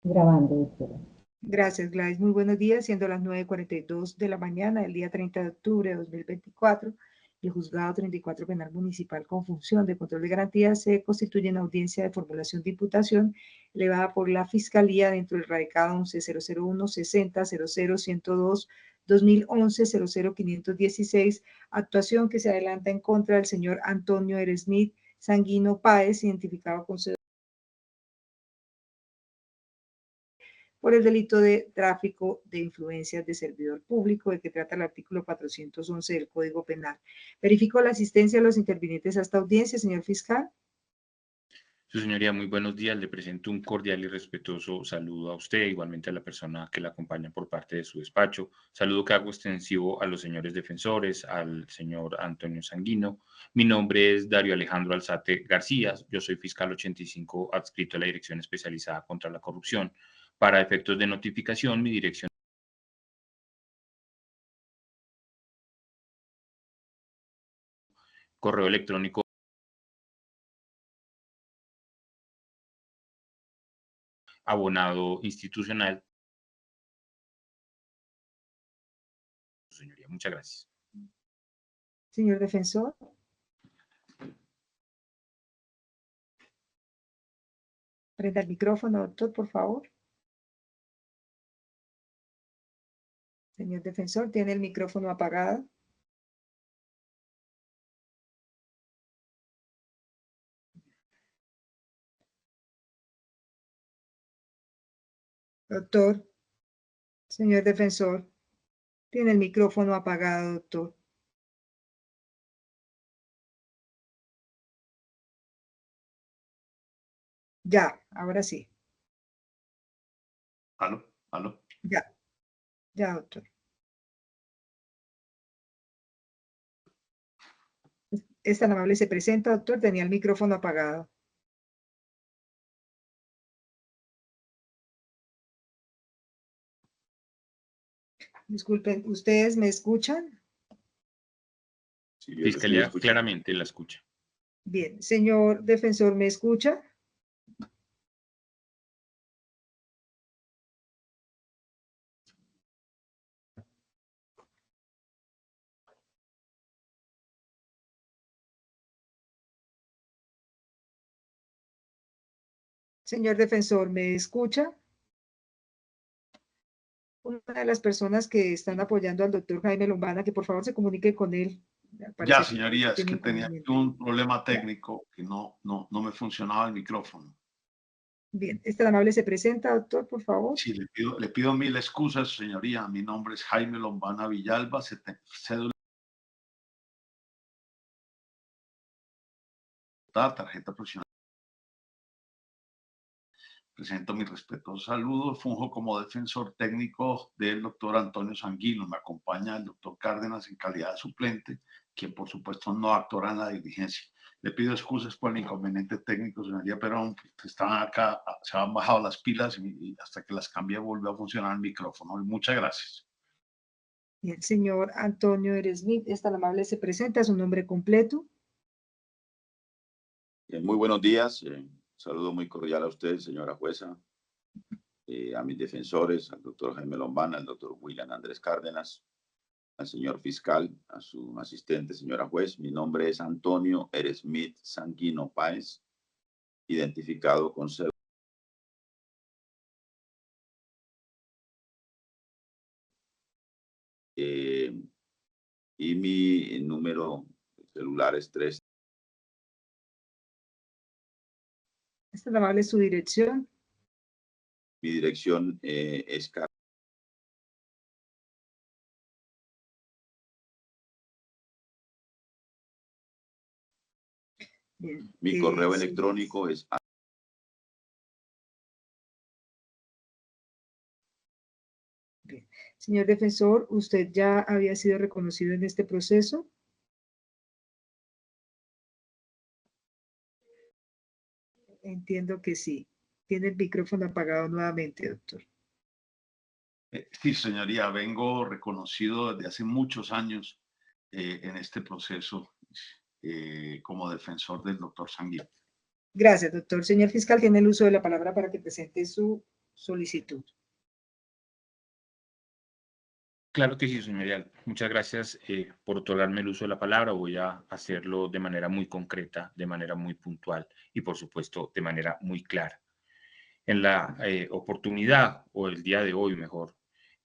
Grabando, doctora. Gracias, Gladys. Muy buenos días. Siendo las 9:42 de la mañana del día 30 de octubre de 2024, el Juzgado 34 Penal Municipal con función de control de garantías se constituye en audiencia de formulación de imputación elevada por la Fiscalía dentro del radicado 11001 60 00 102 2011 00 516, actuación que se adelanta en contra del señor Antonio Eresmit Sanguino Páez, identificado con por el delito de tráfico de influencias de servidor público, de que trata el artículo 411 del Código Penal. Verifico la asistencia de los intervinientes a esta audiencia, señor fiscal. Su señoría, muy buenos días. Le presento un cordial y respetuoso saludo a usted, igualmente a la persona que la acompaña por parte de su despacho. Saludo que hago extensivo a los señores defensores, al señor Antonio Sanguino. Mi nombre es Dario Alejandro Alzate García. Yo soy fiscal 85 adscrito a la Dirección Especializada contra la Corrupción. Para efectos de notificación, mi dirección correo electrónico abonado institucional. Señoría, muchas gracias. Señor defensor. Prenda el micrófono, doctor, por favor. Señor defensor, tiene el micrófono apagado. Doctor, señor defensor, tiene el micrófono apagado, doctor. Ya, ahora sí. ¿Aló? ¿Aló? Ya, doctor. Es tan amable, se presenta, doctor, tenía el micrófono apagado. Disculpen, ¿ustedes me escuchan? Sí, Fiscalía claramente la escucha. Bien, señor defensor, ¿me escucha? Señor defensor, ¿me escucha? Una de las personas que están apoyando al doctor Jaime Lombana, que por favor se comunique con él. Ya, señoría, es que tenía inconveniente. un problema técnico que no me funcionaba el micrófono. Bien, tan amable se presenta, doctor, por favor. Sí, le pido mil excusas, señoría. Mi nombre es Jaime Lombana Villalba, cédula, tarjeta profesional. Presento mi respetuoso saludo. Funjo como defensor técnico del doctor Antonio Sanguino. Me acompaña el doctor Cárdenas en calidad de suplente, quien por supuesto no actuará en la diligencia. Le pido excusas por el inconveniente técnico, señoría, pero estaban acá, se han bajado las pilas y hasta que las cambie volvió a funcionar el micrófono. Muchas gracias. Bien, señor Antonio Eresmit, tan amable se presenta, su nombre completo. Muy buenos días. Saludo muy cordial a usted, señora jueza, a mis defensores, al doctor Jaime Lombana, al doctor William Andrés Cárdenas, al señor fiscal, a su asistente, señora juez. Mi nombre es Antonio Eresmit Sanguino Páez, identificado con cédula. Y mi número celular es 3. Tan amable su dirección. Mi dirección es Bien, mi correo electrónico es bien. Señor defensor, ¿usted ya había sido reconocido en este proceso? Entiendo que sí. Tiene el micrófono apagado nuevamente, doctor. Sí, señoría, vengo reconocido desde hace muchos años en este proceso como defensor del doctor Sanguino. Gracias, doctor. Señor fiscal, tiene el uso de la palabra para que presente su solicitud. Claro que sí, señoría. Muchas gracias por otorgarme el uso de la palabra. Voy a hacerlo de manera muy concreta, de manera muy puntual y, por supuesto, de manera muy clara. En la oportunidad, o el día de hoy mejor,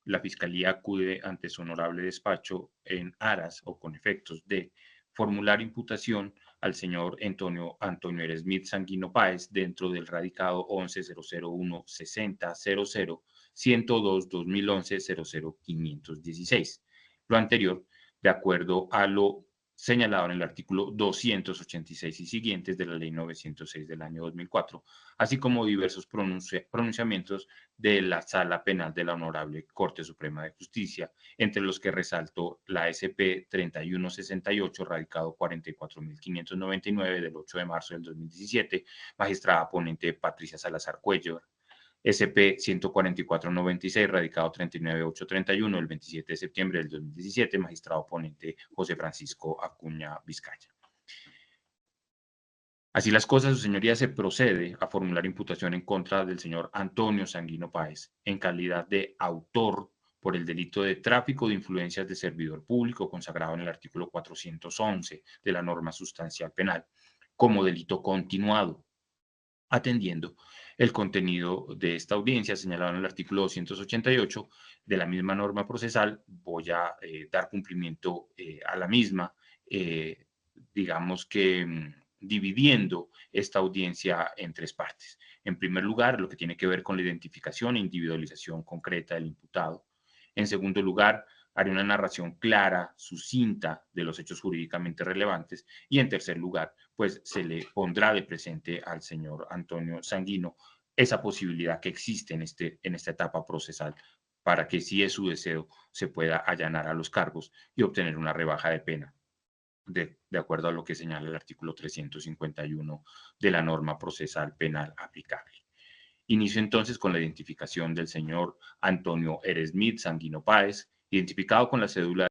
la Fiscalía acude ante su honorable despacho en aras o con efectos de formular imputación al señor Antonio Eresmit Sanguino Páez dentro del radicado 11-001-60-00-102-2011-00-516. Lo anterior, de acuerdo a lo señalado en el artículo 286 y siguientes de la Ley 906 del año 2004, así como diversos pronunciamientos de la Sala Penal de la Honorable Corte Suprema de Justicia, entre los que resaltó la SP 3168, radicado 44.599 del 8 de marzo del 2017, magistrada ponente Patricia Salazar Cuellar, SP 14496, radicado 39831, el 27 de septiembre del 2017, magistrado ponente José Francisco Acuña Vizcaya. Así las cosas, su señoría, se procede a formular imputación en contra del señor Antonio Sanguino Páez en calidad de autor por el delito de tráfico de influencias de servidor público consagrado en el artículo 411 de la norma sustancial penal como delito continuado, atendiendo el contenido de esta audiencia señalado en el artículo 288 de la misma norma procesal. Voy a dar cumplimiento a la misma, digamos que dividiendo esta audiencia en tres partes. En primer lugar, lo que tiene que ver con la identificación e individualización concreta del imputado. En segundo lugar, haré una narración clara, sucinta de los hechos jurídicamente relevantes. Y en tercer lugar, pues se le pondrá de presente al señor Antonio Sanguino esa posibilidad que existe en esta etapa procesal para que, si es su deseo, se pueda allanar a los cargos y obtener una rebaja de pena, de acuerdo a lo que señala el artículo 351 de la norma procesal penal aplicable. Inicio entonces con la identificación del señor Antonio Eresmit Sanguino Páez, identificado con la cédula,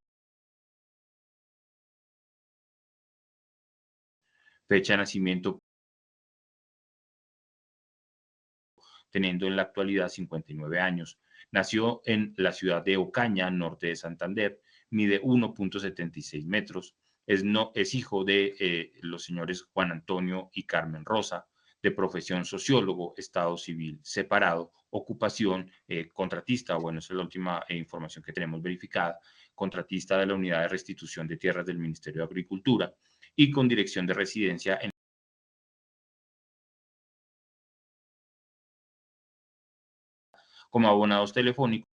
fecha de nacimiento, teniendo en la actualidad 59 años. Nació en la ciudad de Ocaña, norte de Santander, mide 1.76 metros, es hijo de los señores Juan Antonio y Carmen Rosa, de profesión sociólogo, estado civil separado, ocupación contratista, bueno, esa es la última información que tenemos verificada, contratista de la Unidad de Restitución de Tierras del Ministerio de Agricultura y con dirección de residencia en como abonados telefónicos,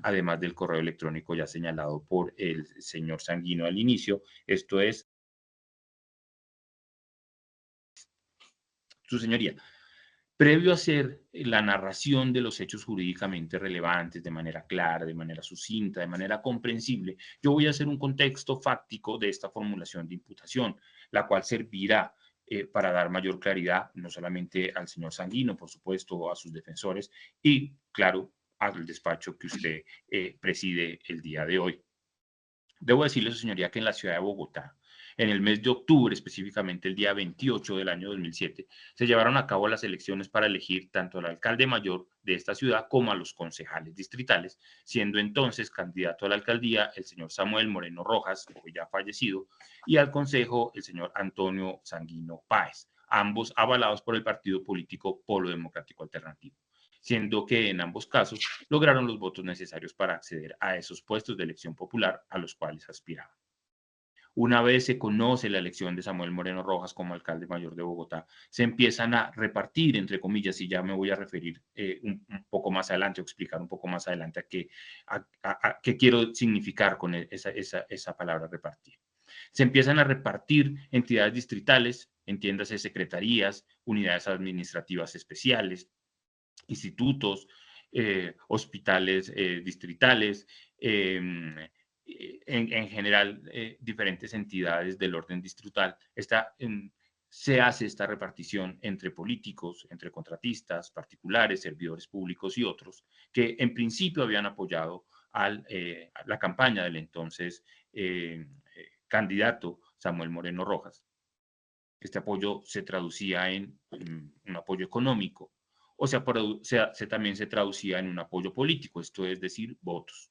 además del correo electrónico ya señalado por el señor Sanguino al inicio. Esto es, su señoría, previo a hacer la narración de los hechos jurídicamente relevantes de manera clara, de manera sucinta, de manera comprensible, yo voy a hacer un contexto fáctico de esta formulación de imputación, la cual servirá para dar mayor claridad no solamente al señor Sanguino, por supuesto, a sus defensores y, claro, al despacho que usted preside el día de hoy. Debo decirle, su señoría, que en la ciudad de Bogotá, en el mes de octubre, específicamente el día 28 del año 2007, se llevaron a cabo las elecciones para elegir tanto al alcalde mayor de esta ciudad como a los concejales distritales, siendo entonces candidato a la alcaldía el señor Samuel Moreno Rojas, hoy ya fallecido, y al consejo el señor Antonio Sanguino Páez, ambos avalados por el partido político Polo Democrático Alternativo, siendo que en ambos casos lograron los votos necesarios para acceder a esos puestos de elección popular a los cuales aspiraban. Una vez se conoce la elección de Samuel Moreno Rojas como alcalde mayor de Bogotá, se empiezan a repartir, entre comillas, y ya me voy a referir un poco más adelante o explicar un poco más adelante a qué quiero significar con esa palabra repartir. Se empiezan a repartir entidades distritales, entiéndase secretarías, unidades administrativas especiales, institutos, hospitales distritales, en general diferentes entidades del orden distrital. Se hace esta repartición entre políticos, entre contratistas, particulares, servidores públicos y otros, que en principio habían apoyado a la campaña del entonces candidato Samuel Moreno Rojas. Este apoyo se traducía en un apoyo económico o también se traducía en un apoyo político, esto es decir, votos.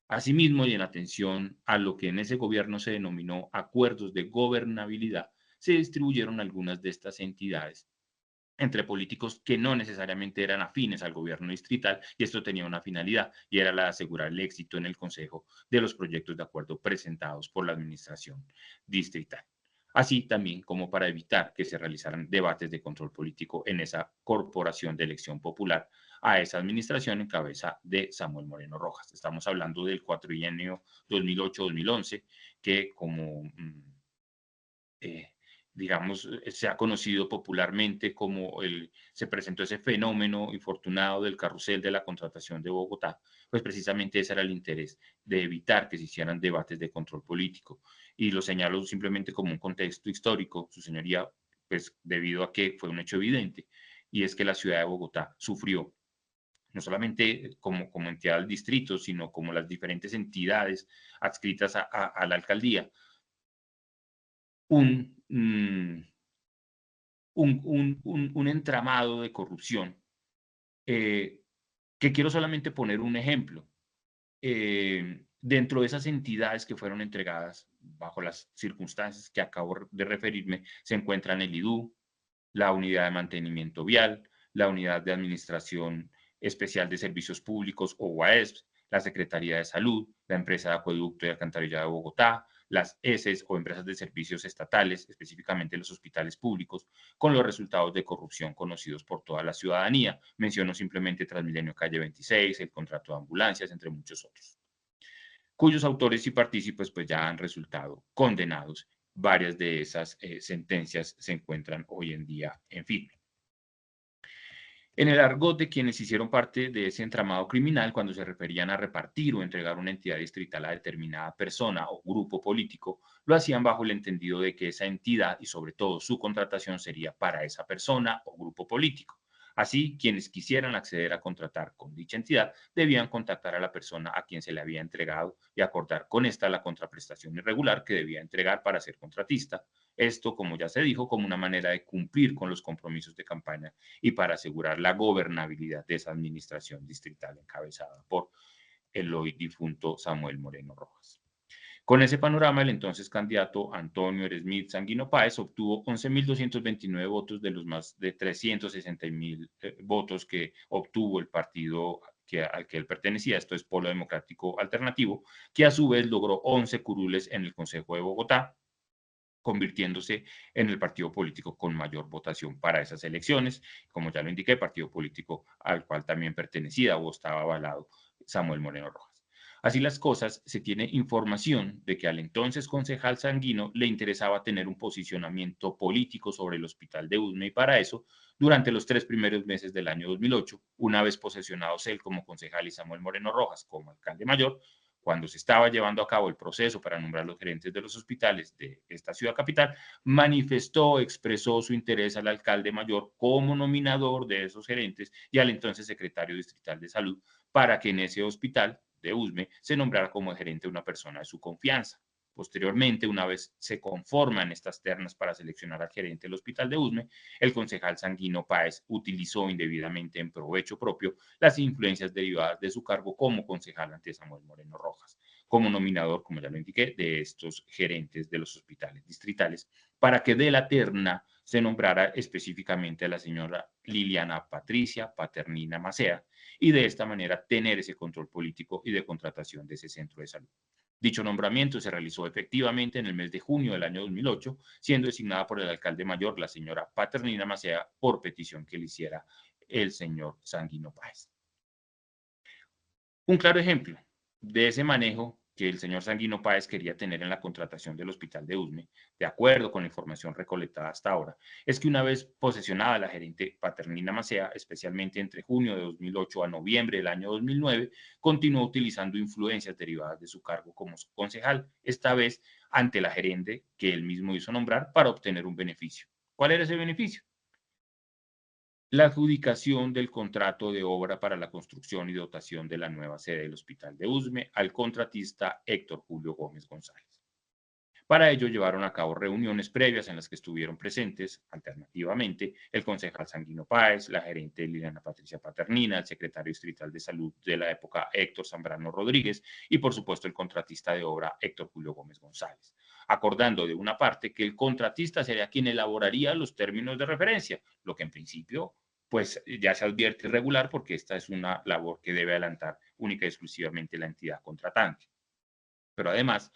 Asimismo, y en atención a lo que en ese gobierno se denominó acuerdos de gobernabilidad, se distribuyeron algunas de estas entidades entre políticos que no necesariamente eran afines al gobierno distrital, y esto tenía una finalidad, y era la de asegurar el éxito en el Consejo de los proyectos de acuerdo presentados por la administración distrital. Así también como para evitar que se realizaran debates de control político en esa corporación de elección popular a esa administración en cabeza de Samuel Moreno Rojas. Estamos hablando del cuatrienio 2008-2011, que como digamos, se ha conocido popularmente como se presentó ese fenómeno infortunado del carrusel de la contratación de Bogotá, pues precisamente ese era el interés de evitar que se hicieran debates de control político. Y lo señalo simplemente como un contexto histórico, su señoría, pues debido a que fue un hecho evidente, y es que la ciudad de Bogotá sufrió no solamente como entidad del distrito, sino como las diferentes entidades adscritas a la alcaldía, un entramado de corrupción, que quiero solamente poner un ejemplo. Dentro de esas entidades que fueron entregadas bajo las circunstancias que acabo de referirme, se encuentran el IDU, la Unidad de Mantenimiento Vial, la Unidad de Administración Especial de Servicios Públicos o UAESP, la Secretaría de Salud, la Empresa de Acueducto y Alcantarillado de Bogotá, las ESES o empresas de servicios estatales, específicamente los hospitales públicos, con los resultados de corrupción conocidos por toda la ciudadanía. Menciono simplemente Transmilenio Calle 26, el contrato de ambulancias, entre muchos otros, cuyos autores y partícipes pues ya han resultado condenados. Varias de esas sentencias se encuentran hoy en día en firme. En el argot de quienes hicieron parte de ese entramado criminal, cuando se referían a repartir o entregar una entidad distrital a determinada persona o grupo político, lo hacían bajo el entendido de que esa entidad y sobre todo su contratación sería para esa persona o grupo político. Así, quienes quisieran acceder a contratar con dicha entidad debían contactar a la persona a quien se le había entregado y acordar con esta la contraprestación irregular que debía entregar para ser contratista. Esto, como ya se dijo, como una manera de cumplir con los compromisos de campaña y para asegurar la gobernabilidad de esa administración distrital encabezada por el hoy difunto Samuel Moreno Rojas. Con ese panorama, el entonces candidato Antonio Eresmit Sanguino Páez obtuvo 11.229 votos de los más de 360.000 votos que obtuvo el partido al que él pertenecía, esto es Polo Democrático Alternativo, que a su vez logró 11 curules en el Consejo de Bogotá, convirtiéndose en el partido político con mayor votación para esas elecciones. Como ya lo indiqué, partido político al cual también pertenecía o estaba avalado Samuel Moreno Rojas. Así las cosas, se tiene información de que al entonces concejal Sanguino le interesaba tener un posicionamiento político sobre el hospital de Usme y para eso, durante los 3 primeros meses del año 2008, una vez posesionados él como concejal y Samuel Moreno Rojas como alcalde mayor, cuando se estaba llevando a cabo el proceso para nombrar los gerentes de los hospitales de esta ciudad capital, expresó su interés al alcalde mayor como nominador de esos gerentes y al entonces secretario distrital de salud para que en ese hospital de Usme se nombrara como gerente una persona de su confianza. Posteriormente, una vez se conforman estas ternas para seleccionar al gerente del hospital de Usme, el concejal Sanguino Páez utilizó indebidamente en provecho propio las influencias derivadas de su cargo como concejal ante Samuel Moreno Rojas, como nominador, como ya lo indiqué, de estos gerentes de los hospitales distritales, para que de la terna se nombrara específicamente a la señora Liliana Patricia Paternina Macea y de esta manera tener ese control político y de contratación de ese centro de salud. Dicho nombramiento se realizó efectivamente en el mes de junio del año 2008, siendo designada por el alcalde mayor, la señora Paternina Macea, por petición que le hiciera el señor Sanguino Páez. Un claro ejemplo de ese manejo que el señor Sanguino Páez quería tener en la contratación del hospital de Usme, de acuerdo con la información recolectada hasta ahora, es que una vez posesionada la gerente Paternina Macea, especialmente entre junio de 2008 a noviembre del año 2009, continuó utilizando influencias derivadas de su cargo como concejal, esta vez ante la gerente que él mismo hizo nombrar para obtener un beneficio. ¿Cuál era ese beneficio? La adjudicación del contrato de obra para la construcción y dotación de la nueva sede del Hospital de Usme al contratista Héctor Julio Gómez González. Para ello llevaron a cabo reuniones previas en las que estuvieron presentes, alternativamente, el concejal Sanguino Páez, la gerente Liliana Patricia Paternina, el secretario distrital de salud de la época Héctor Zambrano Rodríguez y, por supuesto, el contratista de obra Héctor Julio Gómez González, acordando de una parte que el contratista sería quien elaboraría los términos de referencia, lo que en principio pues ya se advierte irregular porque esta es una labor que debe adelantar única y exclusivamente la entidad contratante. Pero además,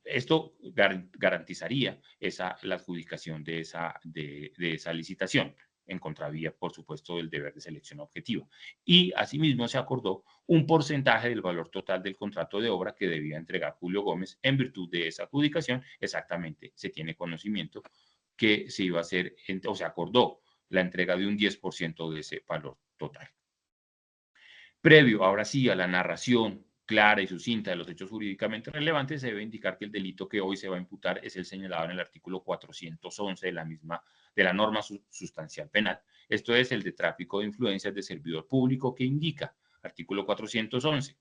esto garantizaría la adjudicación de esa licitación, en contravía, por supuesto, del deber de selección objetiva. Y asimismo se acordó un porcentaje del valor total del contrato de obra que debía entregar Julio Gómez en virtud de esa adjudicación. Exactamente, se tiene conocimiento que se iba a hacer, o se acordó la entrega de un 10% de ese valor total. Previo, ahora sí, a la narración clara y sucinta de los hechos jurídicamente relevantes, se debe indicar que el delito que hoy se va a imputar es el señalado en el artículo 411 de la norma sustancial penal. Esto es el de tráfico de influencias de servidor público, que indica, artículo 411,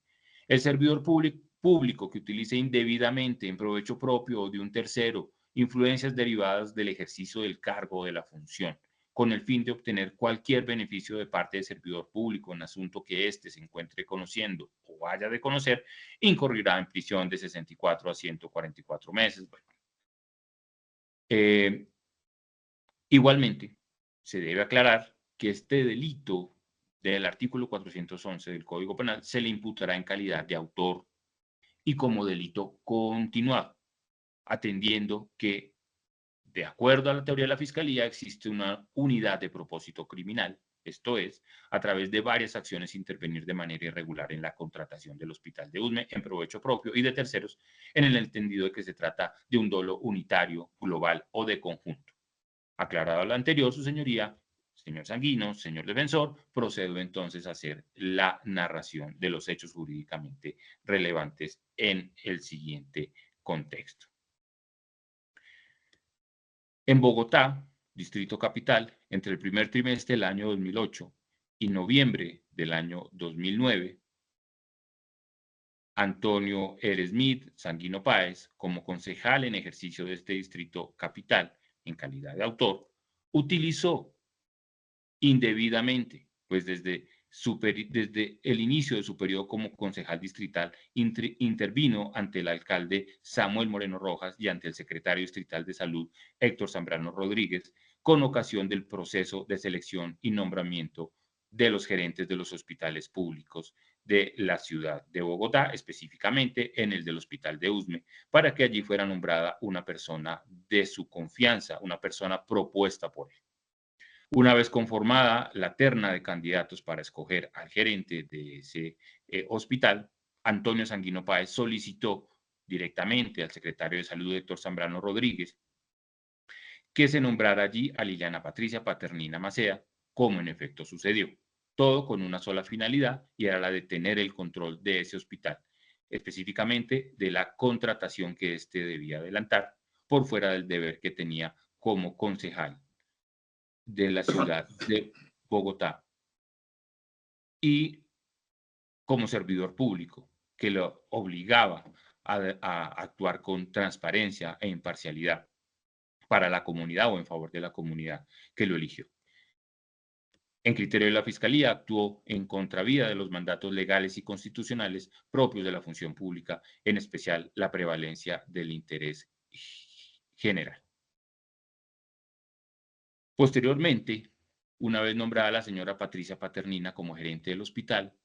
el servidor público que utilice indebidamente en provecho propio o de un tercero influencias derivadas del ejercicio del cargo o de la función, con el fin de obtener cualquier beneficio de parte del servidor público en asunto que éste se encuentre conociendo o vaya de conocer, incurrirá en prisión de 64 a 144 meses. Bueno. Igualmente, se debe aclarar que este delito del artículo 411 del Código Penal se le imputará en calidad de autor y como delito continuado, atendiendo que, de acuerdo a la teoría de la Fiscalía, existe una unidad de propósito criminal, esto es, a través de varias acciones intervenir de manera irregular en la contratación del Hospital de Usme en provecho propio y de terceros, en el entendido de que se trata de un dolo unitario, global o de conjunto. Aclarado lo anterior, su señoría, señor Sanguino, señor defensor, procedo entonces a hacer la narración de los hechos jurídicamente relevantes en el siguiente contexto. En Bogotá, Distrito Capital, entre el primer trimestre del año 2008 y noviembre del año 2009, Antonio Smith Sanguino Páez, como concejal en ejercicio de este Distrito Capital, en calidad de autor, utilizó indebidamente, pues desde el inicio de su periodo como concejal distrital, intervino ante el alcalde Samuel Moreno Rojas y ante el secretario distrital de Salud, Héctor Zambrano Rodríguez, con ocasión del proceso de selección y nombramiento de los gerentes de los hospitales públicos de la ciudad de Bogotá, específicamente en el del Hospital de Usme, para que allí fuera nombrada una persona de su confianza, una persona propuesta por él. Una vez conformada la terna de candidatos para escoger al gerente de ese hospital, Antonio Sanguino Páez solicitó directamente al secretario de Salud, Héctor Zambrano Rodríguez, que se nombrara allí a Liliana Patricia Paternina Macea, como en efecto sucedió. Todo con una sola finalidad, y era la de tener el control de ese hospital, específicamente de la contratación que éste debía adelantar, por fuera del deber que tenía como concejal de la ciudad de Bogotá y como servidor público, que lo obligaba a actuar con transparencia e imparcialidad para la comunidad o en favor de la comunidad que lo eligió. En criterio de la Fiscalía, actuó en contravía de los mandatos legales y constitucionales propios de la función pública, en especial la prevalencia del interés general. Posteriormente, una vez nombrada la señora Patricia Paternina como gerente del hospital,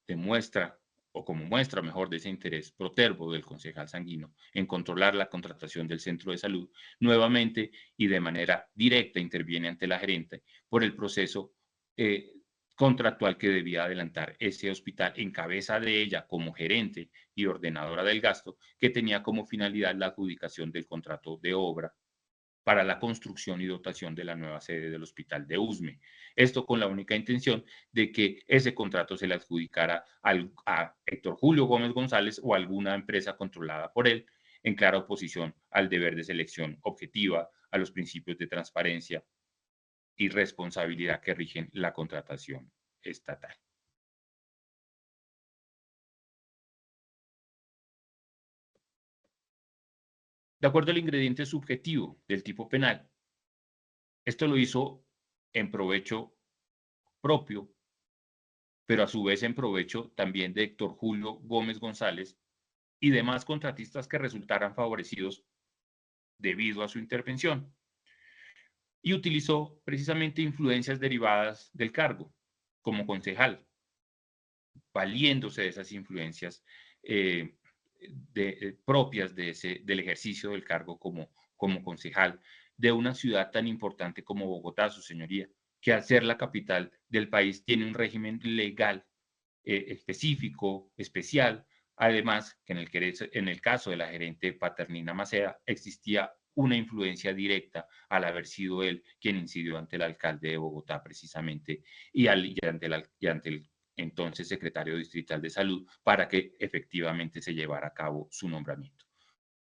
demuestra, o como muestra mejor de ese interés protervo del concejal Sanguino en controlar la contratación del centro de salud, nuevamente y de manera directa interviene ante la gerente por el proceso contractual que debía adelantar ese hospital en cabeza de ella como gerente y ordenadora del gasto, que tenía como finalidad la adjudicación del contrato de obra para la construcción y dotación de la nueva sede del Hospital de Usme. Esto con la única intención de que ese contrato se le adjudicara a Héctor Julio Gómez González o alguna empresa controlada por él, en clara oposición al deber de selección objetiva, a los principios de transparencia y responsabilidad que rigen la contratación estatal. de acuerdo al ingrediente subjetivo del tipo penal. Esto lo hizo en provecho propio, pero a su vez en provecho también de Héctor Julio Gómez González y demás contratistas que resultaran favorecidos debido a su intervención. Y utilizó precisamente influencias derivadas del cargo como concejal, valiéndose de esas influencias propias del ejercicio del cargo como concejal de una ciudad tan importante como Bogotá, su señoría, que al ser la capital del país tiene un régimen legal específico, especial, además que en el caso de la gerente Paternina Macea existía una influencia directa al haber sido él quien incidió ante el alcalde de Bogotá precisamente y ante el entonces secretario distrital de salud para que efectivamente se llevara a cabo su nombramiento.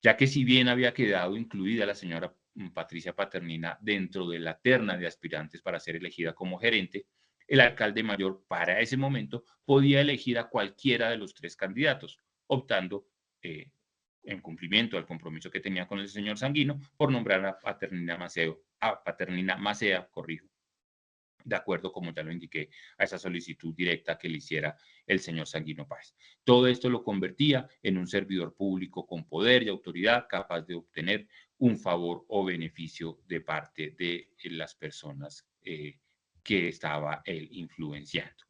Ya que si bien había quedado incluida la señora Patricia Paternina dentro de la terna de aspirantes para ser elegida como gerente, el alcalde mayor para ese momento podía elegir a cualquiera de los tres candidatos, optando en cumplimiento al compromiso que tenía con el señor Sanguino por nombrar a Paternina Macea, de acuerdo, como ya lo indiqué, a esa solicitud directa que le hiciera el señor Sanguino Páez. Todo esto lo convertía en un servidor público con poder y autoridad capaz de obtener un favor o beneficio de parte de las personas que estaba él influenciando.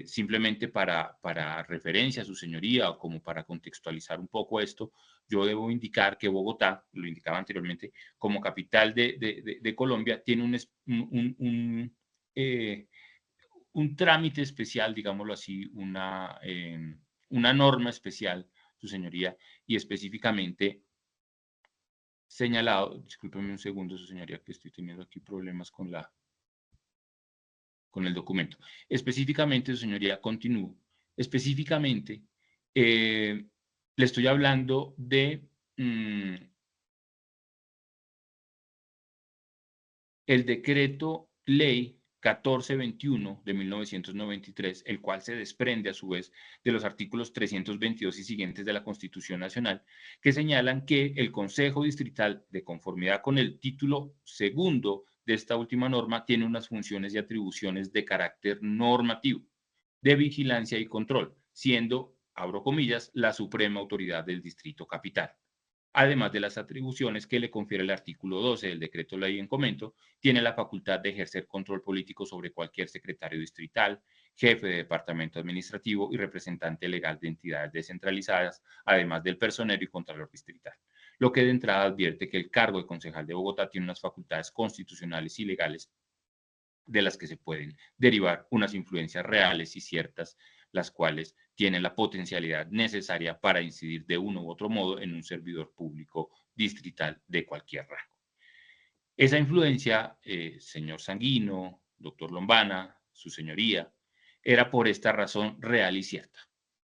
Simplemente para referencia a su señoría o como para contextualizar un poco esto, yo debo indicar que Bogotá, lo indicaba anteriormente, como capital de Colombia, tiene un trámite especial, digámoslo así, una norma especial, su señoría, y específicamente señalado, discúlpeme un segundo, su señoría, que estoy teniendo aquí problemas con el documento. Específicamente, su señoría, continúo. Específicamente, le estoy hablando de el decreto ley 1421 de 1993, el cual se desprende a su vez de los artículos 322 y siguientes de la Constitución Nacional, que señalan que el Consejo Distrital, de conformidad con el título segundo de esta última norma, tiene unas funciones y atribuciones de carácter normativo, de vigilancia y control, siendo, abro comillas, la suprema autoridad del Distrito Capital. Además de las atribuciones que le confiere el artículo 12 del decreto ley en comento, tiene la facultad de ejercer control político sobre cualquier secretario distrital, jefe de departamento administrativo y representante legal de entidades descentralizadas, además del personero y contralor distrital. Lo que de entrada advierte que el cargo de concejal de Bogotá tiene unas facultades constitucionales y legales de las que se pueden derivar unas influencias reales y ciertas, las cuales tienen la potencialidad necesaria para incidir de uno u otro modo en un servidor público distrital de cualquier rango. Esa influencia, señor Sanguino, doctor Lombana, su señoría, era por esta razón real y cierta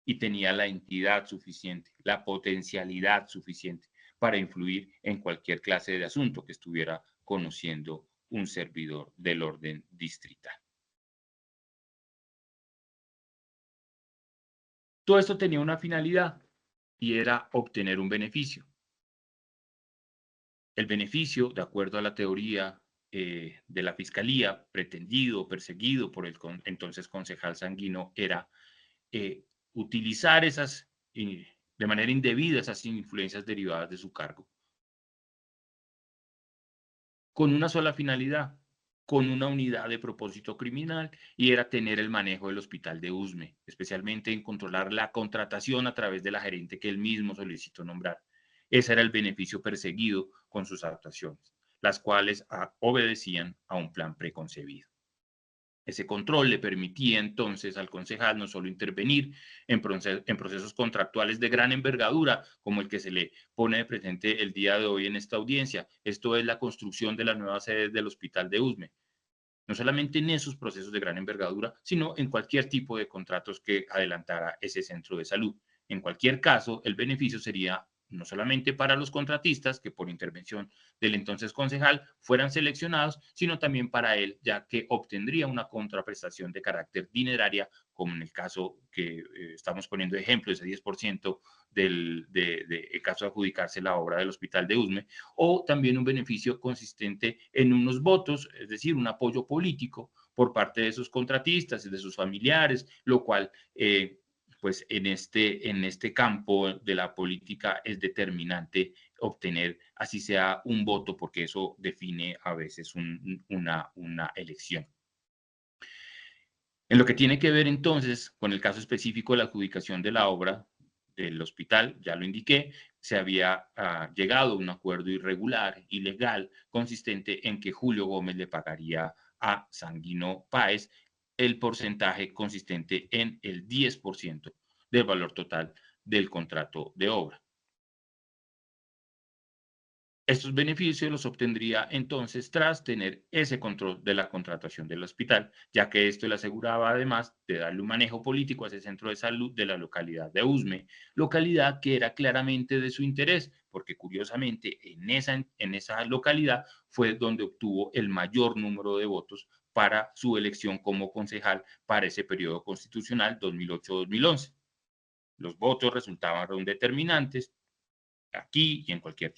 y tenía la entidad suficiente, la potencialidad suficiente para influir en cualquier clase de asunto que estuviera conociendo un servidor del orden distrital. Todo esto tenía una finalidad y era obtener un beneficio. El beneficio, de acuerdo a la teoría de la fiscalía, pretendido o perseguido por el entonces concejal Sanguino, era utilizar de manera indebida esas influencias derivadas de su cargo con una sola finalidad, con una unidad de propósito criminal, y era tener el manejo del hospital de Usme, especialmente en controlar la contratación a través de la gerente que él mismo solicitó nombrar. Ese era el beneficio perseguido con sus actuaciones, las cuales obedecían a un plan preconcebido. Ese control le permitía entonces al concejal no solo intervenir en procesos contractuales de gran envergadura, como el que se le pone de presente el día de hoy en esta audiencia. Esto es la construcción de la nueva sede del Hospital de Usme. No solamente en esos procesos de gran envergadura, sino en cualquier tipo de contratos que adelantara ese centro de salud. En cualquier caso, el beneficio sería no solamente para los contratistas que por intervención del entonces concejal fueran seleccionados, sino también para él, ya que obtendría una contraprestación de carácter dineraria, como en el caso que estamos poniendo de ejemplo, ese 10% el caso de adjudicarse la obra del Hospital de Usme, o también un beneficio consistente en unos votos, es decir, un apoyo político por parte de sus contratistas y de sus familiares, lo cual pues en este campo de la política es determinante obtener, así sea un voto, porque eso define a veces una elección. En lo que tiene que ver entonces con el caso específico de la adjudicación de la obra del hospital, ya lo indiqué, se había llegado a un acuerdo irregular, ilegal, consistente en que Julio Gómez le pagaría a Sanguino Páez el porcentaje consistente en el 10% del valor total del contrato de obra. Estos beneficios los obtendría entonces tras tener ese control de la contratación del hospital, ya que esto le aseguraba además de darle un manejo político a ese centro de salud de la localidad de Usme, localidad que era claramente de su interés, porque curiosamente en esa localidad fue donde obtuvo el mayor número de votos para su elección como concejal para ese periodo constitucional 2008-2011. Los votos resultaban determinantes aquí y en cualquier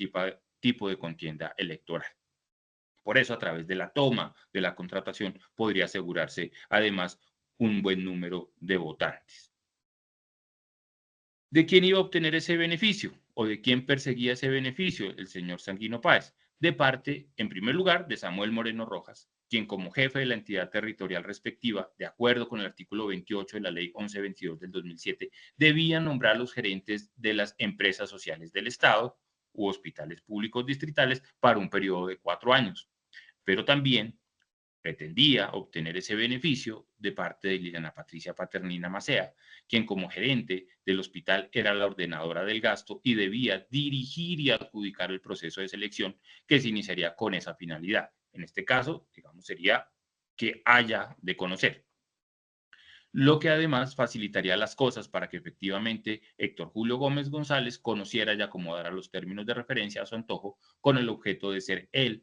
tipo de contienda electoral. Por eso, a través de la toma de la contratación, podría asegurarse, además, un buen número de votantes. ¿De quién iba a obtener ese beneficio? ¿O de quién perseguía ese beneficio el señor Sanguino Páez? De parte, en primer lugar, de Samuel Moreno Rojas, quien como jefe de la entidad territorial respectiva, de acuerdo con el artículo 28 de la ley 1122 del 2007, debía nombrar los gerentes de las empresas sociales del Estado u hospitales públicos distritales para un periodo de 4 años. Pero también pretendía obtener ese beneficio de parte de Liliana Patricia Paternina Macea, quien como gerente del hospital era la ordenadora del gasto y debía dirigir y adjudicar el proceso de selección que se iniciaría con esa finalidad. En este caso, digamos, sería que haya de conocer. Lo que además facilitaría las cosas para que efectivamente Héctor Julio Gómez González conociera y acomodara los términos de referencia a su antojo con el objeto de ser él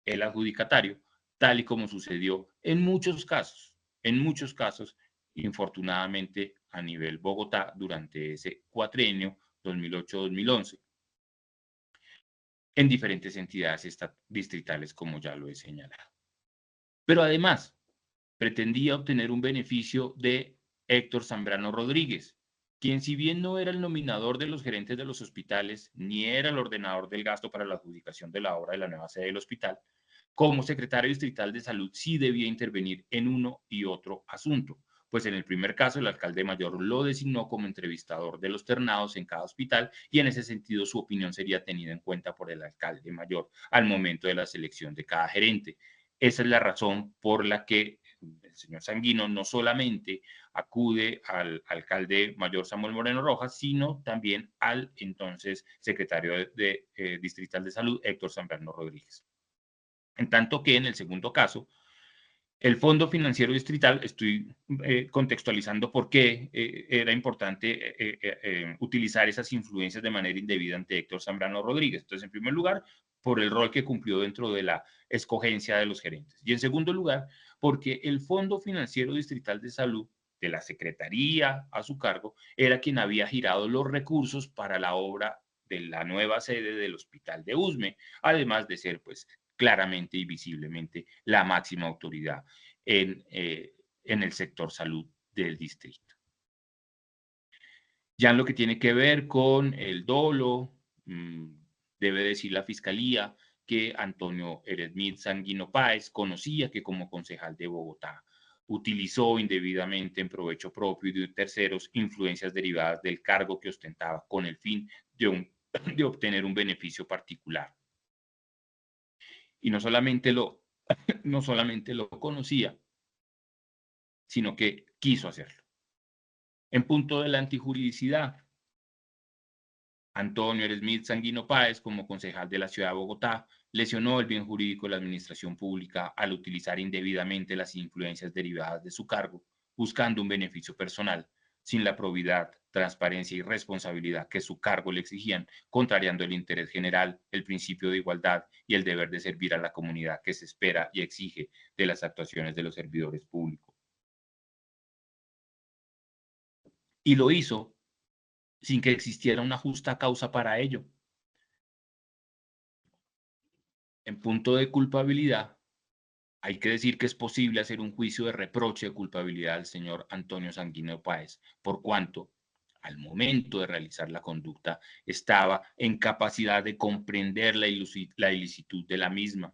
el adjudicatario, tal y como sucedió en muchos casos, infortunadamente a nivel Bogotá durante ese cuatrienio 2008-2011, en diferentes entidades distritales, como ya lo he señalado. Pero además, pretendía obtener un beneficio de Héctor Zambrano Rodríguez, quien si bien no era el nominador de los gerentes de los hospitales, ni era el ordenador del gasto para la adjudicación de la obra de la nueva sede del hospital, como secretario distrital de salud sí debía intervenir en uno y otro asunto, pues en el primer caso el alcalde mayor lo designó como entrevistador de los ternados en cada hospital y en ese sentido su opinión sería tenida en cuenta por el alcalde mayor al momento de la selección de cada gerente. Esa es la razón por la que el señor Sanguino no solamente acude al alcalde mayor Samuel Moreno Rojas, sino también al entonces secretario distrital de salud, Héctor Zambrano Rodríguez. En tanto que en el segundo caso, el Fondo Financiero Distrital, estoy contextualizando por qué era importante utilizar esas influencias de manera indebida ante Héctor Zambrano Rodríguez. Entonces, en primer lugar, por el rol que cumplió dentro de la escogencia de los gerentes. Y en segundo lugar, porque el Fondo Financiero Distrital de Salud de la Secretaría a su cargo era quien había girado los recursos para la obra de la nueva sede del Hospital de Usme, además de ser, pues, claramente y visiblemente la máxima autoridad en el sector salud del distrito. Ya en lo que tiene que ver con el dolo, debe decir la Fiscalía que Antonio Erezmit Sanguino Páez conocía que como concejal de Bogotá utilizó indebidamente en provecho propio y de terceros influencias derivadas del cargo que ostentaba con el fin de obtener un beneficio particular. Y no solamente lo conocía, sino que quiso hacerlo. En punto de la antijuridicidad, Antonio Erezmit Sanguino Páez, como concejal de la ciudad de Bogotá, lesionó el bien jurídico de la administración pública al utilizar indebidamente las influencias derivadas de su cargo, buscando un beneficio personal, sin la probidad, transparencia y responsabilidad que su cargo le exigían, contrariando el interés general, el principio de igualdad y el deber de servir a la comunidad que se espera y exige de las actuaciones de los servidores públicos. Y lo hizo sin que existiera una justa causa para ello. En punto de culpabilidad, hay que decir que es posible hacer un juicio de reproche de culpabilidad al señor Antonio Sanguino Páez, por cuanto al momento de realizar la conducta estaba en capacidad de comprender la ilicitud de la misma,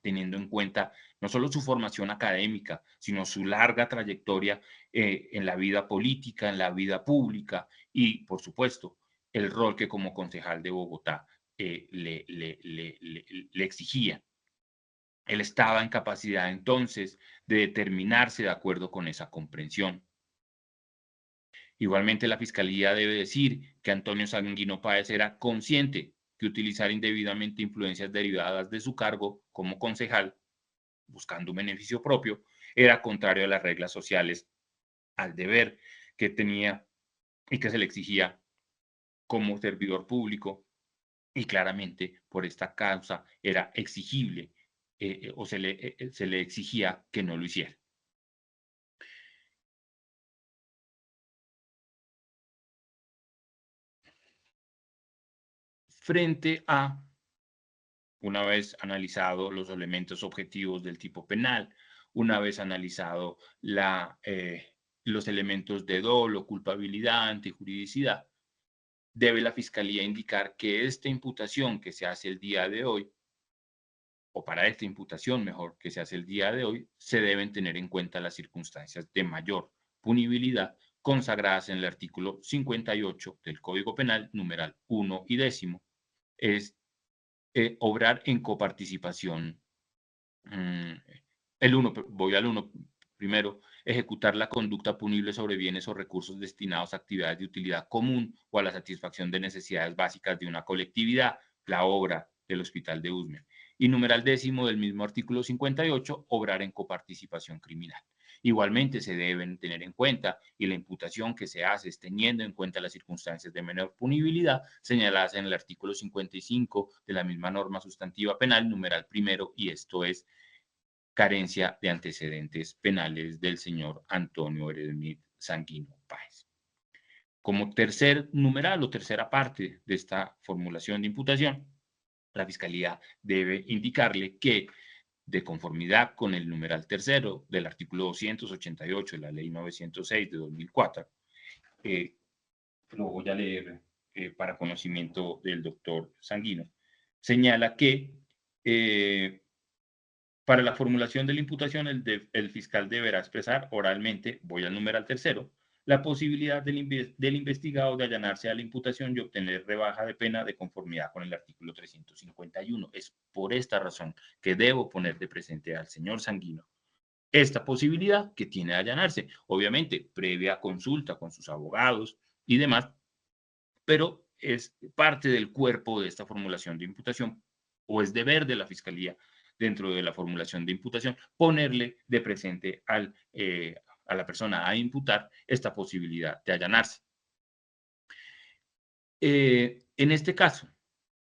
teniendo en cuenta no solo su formación académica, sino su larga trayectoria en la vida política, en la vida pública y, por supuesto, el rol que como concejal de Bogotá le exigía. Él estaba en capacidad entonces de determinarse de acuerdo con esa comprensión. Igualmente, la Fiscalía debe decir que Antonio Sanguino Páez era consciente que utilizar indebidamente influencias derivadas de su cargo como concejal, buscando un beneficio propio, era contrario a las reglas sociales, al deber que tenía y que se le exigía como servidor público, y claramente por esta causa era exigible o se le exigía que no lo hiciera. Frente a, una vez analizado los elementos objetivos del tipo penal, una vez analizado los elementos de dolo, culpabilidad, antijuridicidad, debe la Fiscalía indicar que esta imputación que se hace el día de hoy, o para esta imputación mejor que se hace el día de hoy, se deben tener en cuenta las circunstancias de mayor punibilidad consagradas en el artículo 58 del Código Penal, numeral 1 y 10, es obrar en coparticipación. Voy al 1 primero, ejecutar la conducta punible sobre bienes o recursos destinados a actividades de utilidad común o a la satisfacción de necesidades básicas de una colectividad, la obra del Hospital de Usme. Y numeral 10 del mismo artículo 58, obrar en coparticipación criminal. Igualmente se deben tener en cuenta, y la imputación que se hace es teniendo en cuenta las circunstancias de menor punibilidad señaladas en el artículo 55 de la misma norma sustantiva penal, numeral primero, y esto es carencia de antecedentes penales del señor Antonio Eredmit Sanguino Páez. Como tercer numeral o tercera parte de esta formulación de imputación, la Fiscalía debe indicarle que, de conformidad con el numeral tercero del artículo 288 de la Ley 906 de 2004, lo voy a leer para conocimiento del doctor Sanguino, señala que para la formulación de la imputación, el fiscal deberá expresar oralmente, voy al numeral tercero, la posibilidad del investigado de allanarse a la imputación y obtener rebaja de pena de conformidad con el artículo 351. Es por esta razón que debo poner de presente al señor Sanguino esta posibilidad que tiene de allanarse, obviamente previa consulta con sus abogados y demás, pero es parte del cuerpo de esta formulación de imputación o es deber de la Fiscalía dentro de la formulación de imputación ponerle de presente a la persona a imputar esta posibilidad de allanarse. En este caso,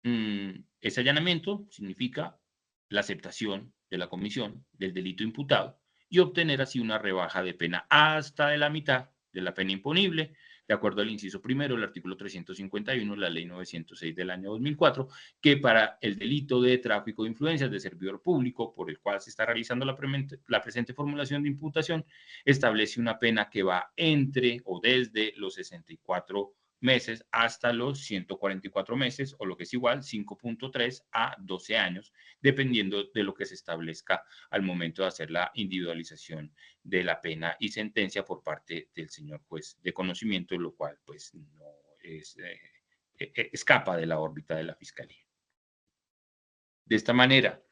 ese allanamiento significa la aceptación de la comisión del delito imputado y obtener así una rebaja de pena hasta de la mitad de la pena imponible, de acuerdo al inciso primero del artículo 351 de la Ley 906 del año 2004, que para el delito de tráfico de influencias de servidor público, por el cual se está realizando la presente formulación de imputación, establece una pena que va entre o desde los 64 meses hasta los 144 meses, o lo que es igual, 5.3 a 12 años, dependiendo de lo que se establezca al momento de hacer la individualización de la pena y sentencia por parte del señor juez de conocimiento, lo cual pues no es, escapa de la órbita de la Fiscalía. De esta manera,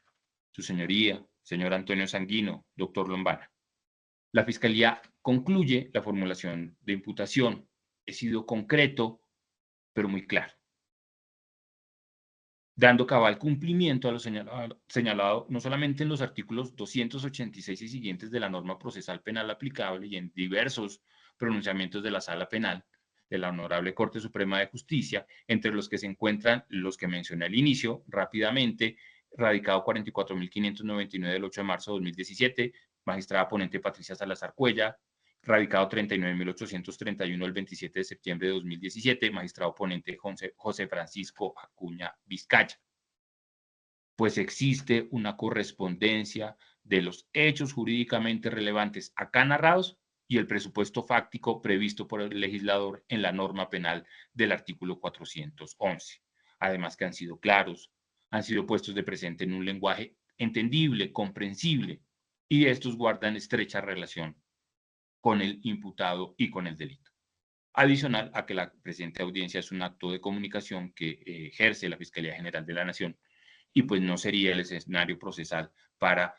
su señoría, señor Antonio Sanguino, doctor Lombana, la Fiscalía concluye la formulación de imputación. He sido concreto, pero muy claro, dando cabal cumplimiento a lo señalado no solamente en los artículos 286 y siguientes de la norma procesal penal aplicable y en diversos pronunciamientos de la Sala Penal de la Honorable Corte Suprema de Justicia, entre los que se encuentran los que mencioné al inicio, rápidamente, radicado 44.599 del 8 de marzo de 2017, magistrada ponente Patricia Salazar Cuella, radicado 39.831 el 27 de septiembre de 2017, magistrado ponente José Francisco Acuña Vizcaya. Pues existe una correspondencia de los hechos jurídicamente relevantes acá narrados y el presupuesto fáctico previsto por el legislador en la norma penal del artículo 411. Además que han sido claros, han sido puestos de presente en un lenguaje entendible, comprensible, y estos guardan estrecha relación con el imputado y con el delito. Adicional a que la presente audiencia es un acto de comunicación que ejerce la Fiscalía General de la Nación y pues no sería el escenario procesal para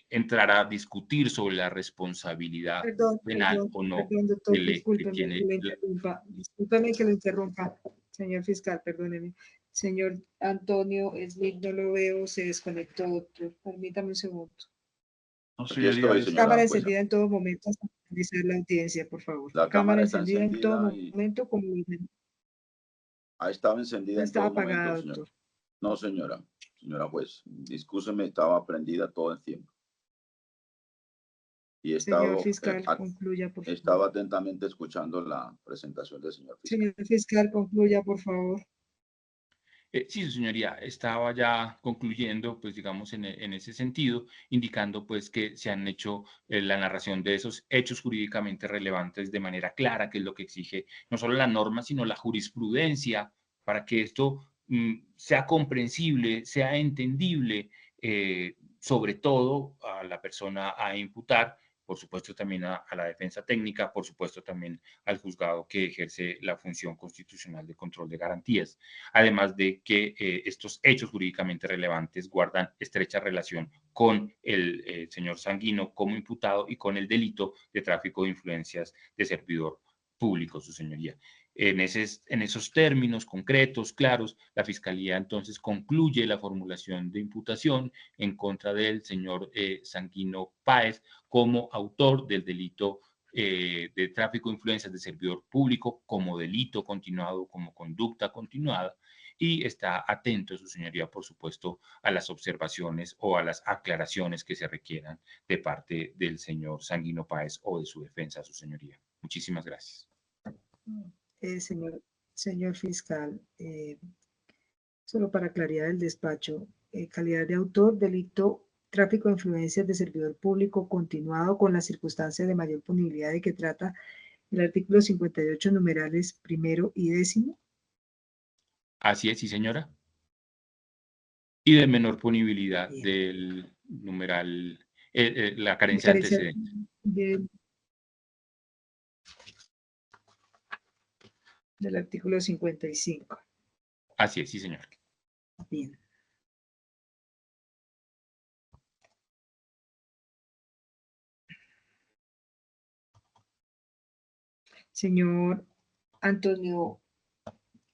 entrar a discutir sobre la responsabilidad penal o no doctor, que discúlpeme tiene que lo interrumpa. Discúlpeme que lo interrumpa, señor fiscal, perdóneme. Señor Antonio Smith, no lo veo, se desconectó, doctor. Permítame un segundo. No, Aquí señoría, estoy, señora Cámara jueza. encendida en todo momento hasta finalizar la audiencia, por favor. La cámara está encendida en todo encendida y momento, como ha estado encendida en estaba todo momento, apagada, señor. doctor. No, señora juez, discúlpeme, estaba prendida todo el tiempo. Y Señor fiscal, concluya, por favor. estaba atentamente escuchando la presentación del señor fiscal. Señor fiscal, concluya, por favor. Sí, su señoría, estaba ya concluyendo, pues digamos, en ese sentido, indicando pues que se han hecho la narración de esos hechos jurídicamente relevantes de manera clara, que es lo que exige no solo la norma, sino la jurisprudencia, para que esto sea comprensible, sea entendible, sobre todo a la persona a imputar, por supuesto también a la defensa técnica, por supuesto también al juzgado que ejerce la función constitucional de control de garantías. Además de que estos hechos jurídicamente relevantes guardan estrecha relación con el señor Sanguino como imputado y con el delito de tráfico de influencias de servidor público, su señoría. En esos términos concretos, claros, la Fiscalía entonces concluye la formulación de imputación en contra del señor Sanguino Páez como autor del delito de tráfico de influencias de servidor público como delito continuado, como conducta continuada, y está atento, su señoría, por supuesto, a las observaciones o a las aclaraciones que se requieran de parte del señor Sanguino Páez o de su defensa, su señoría. Muchísimas gracias. Señor fiscal, solo para claridad del despacho, calidad de autor, delito tráfico de influencias de servidor público continuado con las circunstancias de mayor punibilidad de que trata el artículo 58, numerales primero y décimo. Así es, sí, señora. Y de menor punibilidad Bien. del numeral, la carencia de antecedentes. Del artículo 55. Así es, sí, señor. Bien. Señor Antonio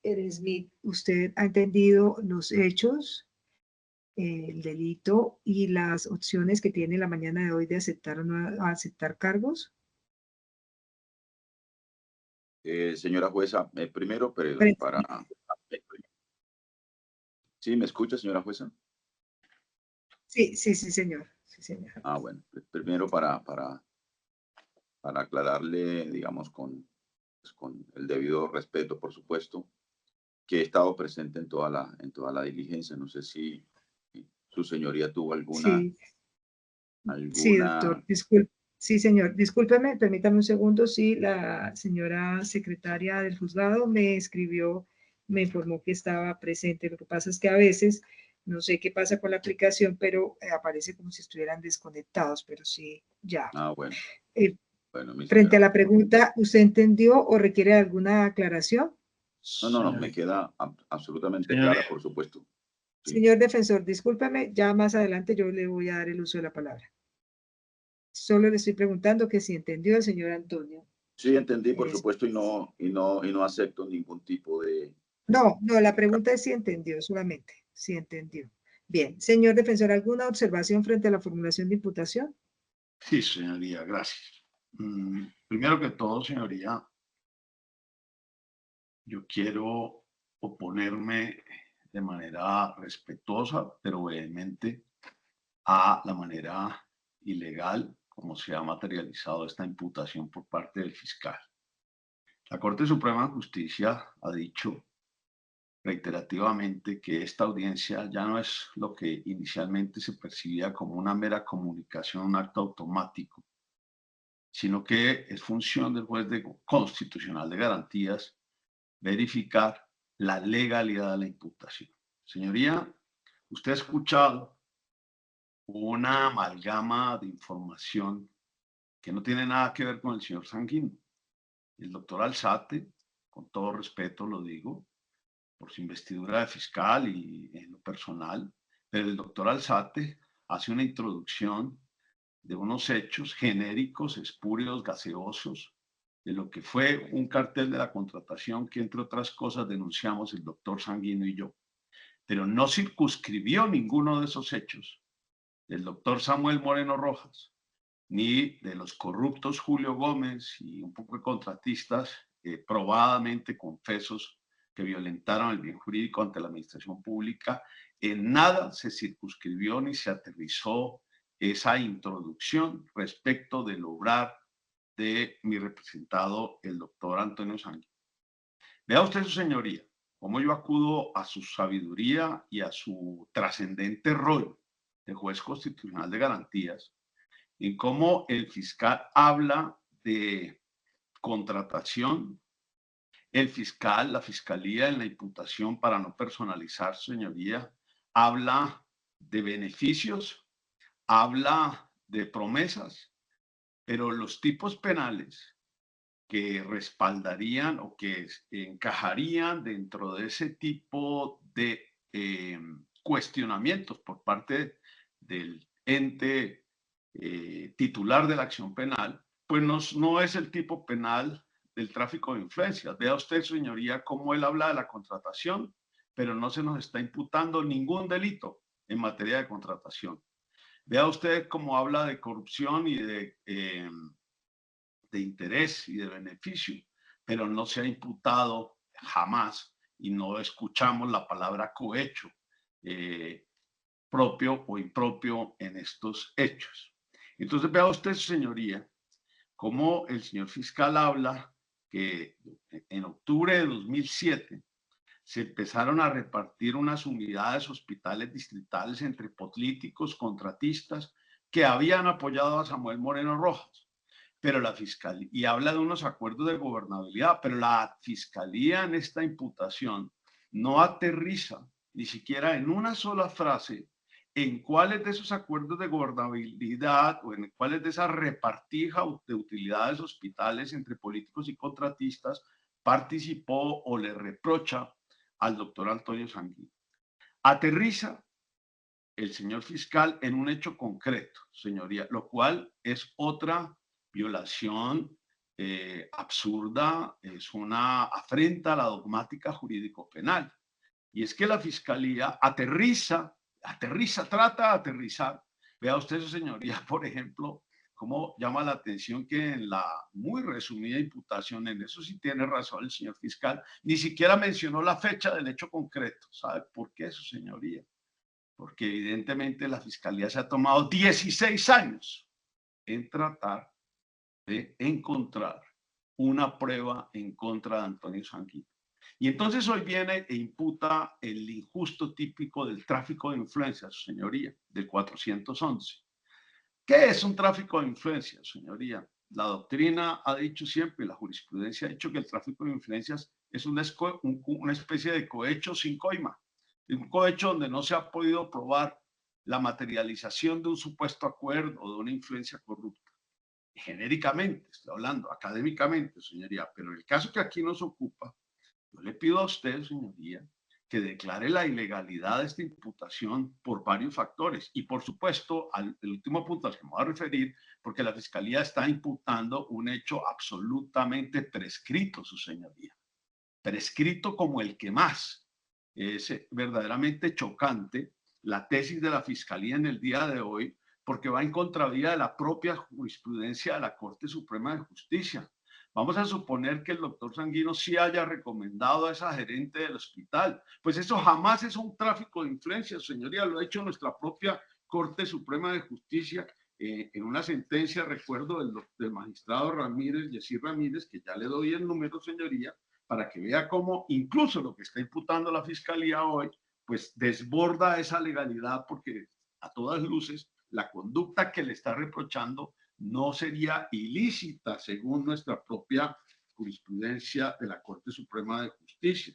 Smith, ¿usted ha entendido los hechos, el delito y las opciones que tiene la mañana de hoy de aceptar o no aceptar cargos? Señora jueza, primero, pero para... ¿Sí me escucha, señora jueza? Sí, señor. Sí, señor. Ah, bueno. Primero para aclararle, digamos, con el debido respeto, por supuesto, que he estado presente en toda la diligencia. No sé si su señoría tuvo alguna... Sí, doctor, disculpe. Sí, señor, discúlpeme, permítame un segundo. Sí, la señora secretaria del juzgado me escribió, me informó que estaba presente. Lo que pasa es que a veces, no sé qué pasa con la aplicación, pero aparece como si estuvieran desconectados, pero sí, ya. Ah, bueno. Bueno, frente a la pregunta, ¿usted entendió o requiere alguna aclaración? No, me queda absolutamente clara, por supuesto. Sí. Señor defensor, discúlpeme, ya más adelante yo le voy a dar el uso de la palabra. Solo le estoy preguntando que si entendió el señor Antonio. Sí, entendí, por supuesto, y no acepto ningún tipo de... No, la pregunta es si entendió solamente, si entendió. Bien, señor defensor, ¿alguna observación frente a la formulación de imputación? Sí, señoría, gracias. Primero que todo, señoría, yo quiero oponerme de manera respetuosa, pero vehemente, a la manera ilegal como se ha materializado esta imputación por parte del fiscal. La Corte Suprema de Justicia ha dicho reiterativamente que esta audiencia ya no es lo que inicialmente se percibía como una mera comunicación, un acto automático, sino que es función del juez constitucional de garantías verificar la legalidad de la imputación. Señoría, usted ha escuchado una amalgama de información que no tiene nada que ver con el señor Sanguino. El doctor Alzate, con todo respeto lo digo, por su investidura de fiscal y en lo personal, pero el doctor Alzate hace una introducción de unos hechos genéricos, espurios, gaseosos, de lo que fue un cartel de la contratación que, entre otras cosas, denunciamos el doctor Sanguino y yo. Pero no circunscribió ninguno de esos hechos del doctor Samuel Moreno Rojas, ni de los corruptos Julio Gómez y un poco de contratistas probadamente confesos que violentaron el bien jurídico ante la administración pública. En nada se circunscribió ni se aterrizó esa introducción respecto del obrar de mi representado, el doctor Antonio Sanguino. Vea usted, su señoría, cómo yo acudo a su sabiduría y a su trascendente rol de juez constitucional de garantías, en cómo el fiscal habla de contratación, el fiscal, la fiscalía en la imputación para no personalizar, señoría, habla de beneficios, habla de promesas, pero los tipos penales que respaldarían o que encajarían dentro de ese tipo de cuestionamientos por parte del ente titular de la acción penal, pues no es el tipo penal del tráfico de influencias. Vea usted, señoría, cómo él habla de la contratación, pero no se nos está imputando ningún delito en materia de contratación. Vea usted cómo habla de corrupción y de interés y de beneficio, pero no se ha imputado jamás y no escuchamos la palabra cohecho propio o impropio en estos hechos. Entonces vea usted, señoría, cómo el señor fiscal habla que en octubre de 2007 se empezaron a repartir unas unidades hospitales distritales entre políticos, contratistas que habían apoyado a Samuel Moreno Rojas. Pero la fiscalía, y habla de unos acuerdos de gobernabilidad, pero la fiscalía en esta imputación no aterriza ni siquiera en una sola frase en cuáles de esos acuerdos de gobernabilidad o en cuáles de esa repartija de utilidades hospitales entre políticos y contratistas participó o le reprocha al doctor Antonio Sanguino. Aterriza el señor fiscal en un hecho concreto, señoría, lo cual es otra violación absurda, es una afrenta a la dogmática jurídico-penal. Y es que la fiscalía trata de aterrizar. Vea usted, su señoría, por ejemplo, cómo llama la atención que en la muy resumida imputación, en eso sí tiene razón el señor fiscal, ni siquiera mencionó la fecha del hecho concreto. ¿Sabe por qué, su señoría? Porque evidentemente la fiscalía se ha tomado 16 años en tratar de encontrar una prueba en contra de Antonio Sanguino. Y entonces hoy viene e imputa el injusto típico del tráfico de influencias, señoría, del 411. ¿Qué es un tráfico de influencias, señoría? La doctrina ha dicho siempre, la jurisprudencia ha dicho que el tráfico de influencias es una especie de cohecho sin coima, un cohecho donde no se ha podido probar la materialización de un supuesto acuerdo o de una influencia corrupta. Genéricamente, estoy hablando académicamente, señoría, pero en el caso que aquí nos ocupa, yo le pido a usted, señoría, que declare la ilegalidad de esta imputación por varios factores y, por supuesto, el último punto al que me voy a referir, porque la Fiscalía está imputando un hecho absolutamente prescrito, su señoría, prescrito como el que más. Es verdaderamente chocante la tesis de la Fiscalía en el día de hoy, porque va en contravía de la propia jurisprudencia de la Corte Suprema de Justicia. Vamos a suponer que el doctor Sanguino sí haya recomendado a esa gerente del hospital. Pues eso jamás es un tráfico de influencias, señoría, lo ha hecho nuestra propia Corte Suprema de Justicia en una sentencia, recuerdo, del magistrado Ramírez, Yesir Ramírez, que ya le doy el número, señoría, para que vea cómo incluso lo que está imputando la Fiscalía hoy, pues desborda esa legalidad, porque a todas luces la conducta que le está reprochando no sería ilícita según nuestra propia jurisprudencia de la Corte Suprema de Justicia.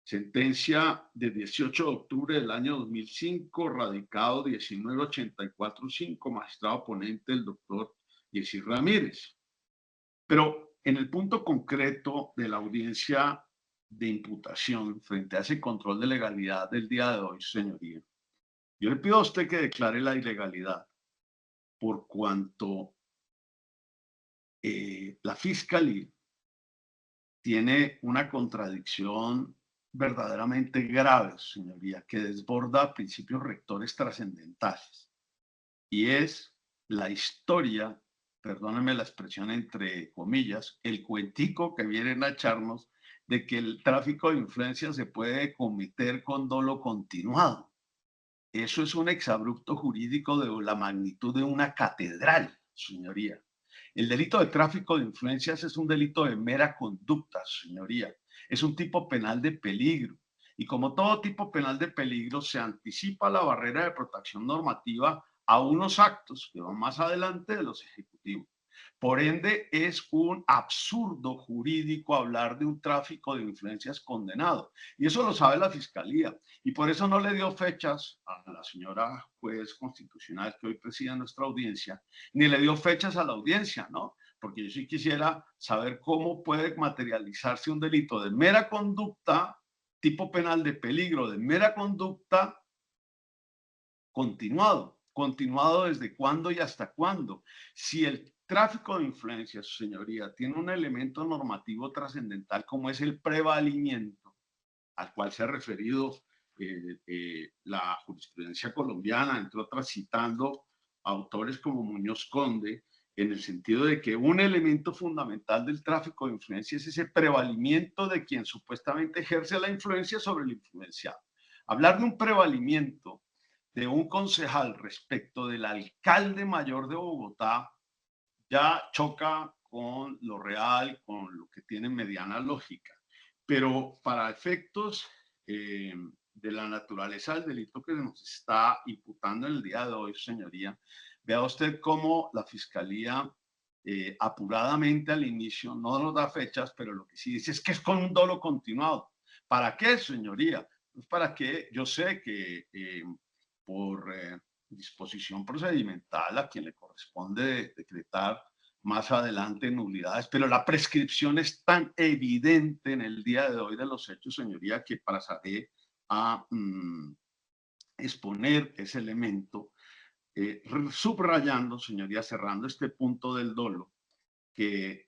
Sentencia de 18 de octubre del año 2005, radicado 19845, magistrado ponente el doctor Yesir Ramírez. Pero en el punto concreto de la audiencia de imputación frente a ese control de legalidad del día de hoy, señoría, yo le pido a usted que declare la ilegalidad por cuanto la Fiscalía tiene una contradicción verdaderamente grave, señoría, que desborda principios rectores trascendentales. Y es la historia, perdónenme la expresión entre comillas, el cuentico que vienen a echarnos de que el tráfico de influencias se puede cometer con dolo continuado. Eso es un exabrupto jurídico de la magnitud de una catedral, señoría. El delito de tráfico de influencias es un delito de mera conducta, señoría. Es un tipo penal de peligro. Y como todo tipo penal de peligro, se anticipa la barrera de protección normativa a unos actos que van más adelante de los ejecutivos. Por ende, es un absurdo jurídico hablar de un tráfico de influencias condenado. Y eso lo sabe la Fiscalía. Y por eso no le dio fechas a la señora juez constitucional que hoy preside nuestra audiencia, ni le dio fechas a la audiencia, ¿no? Porque yo sí quisiera saber cómo puede materializarse un delito de mera conducta, tipo penal de peligro, de mera conducta continuado. ¿Continuado desde cuándo y hasta cuándo? Si el tráfico de influencias, señoría, tiene un elemento normativo trascendental como es el prevalimiento, al cual se ha referido la jurisprudencia colombiana, entre otras citando autores como Muñoz Conde, en el sentido de que un elemento fundamental del tráfico de influencias es ese prevalimiento de quien supuestamente ejerce la influencia sobre el influenciado. Hablar de un prevalimiento de un concejal respecto del alcalde mayor de Bogotá ya choca con lo real, con lo que tiene mediana lógica. Pero para efectos de la naturaleza del delito que nos está imputando en el día de hoy, señoría, vea usted cómo la Fiscalía apuradamente al inicio no nos da fechas, pero lo que sí dice es que es con un dolo continuado. ¿Para qué, señoría? Pues para que yo sé que por disposición procedimental a quien le corresponde decretar más adelante nulidades, pero la prescripción es tan evidente en el día de hoy de los hechos, señoría, que pasaré a exponer ese elemento, subrayando, señoría, cerrando este punto del dolo, que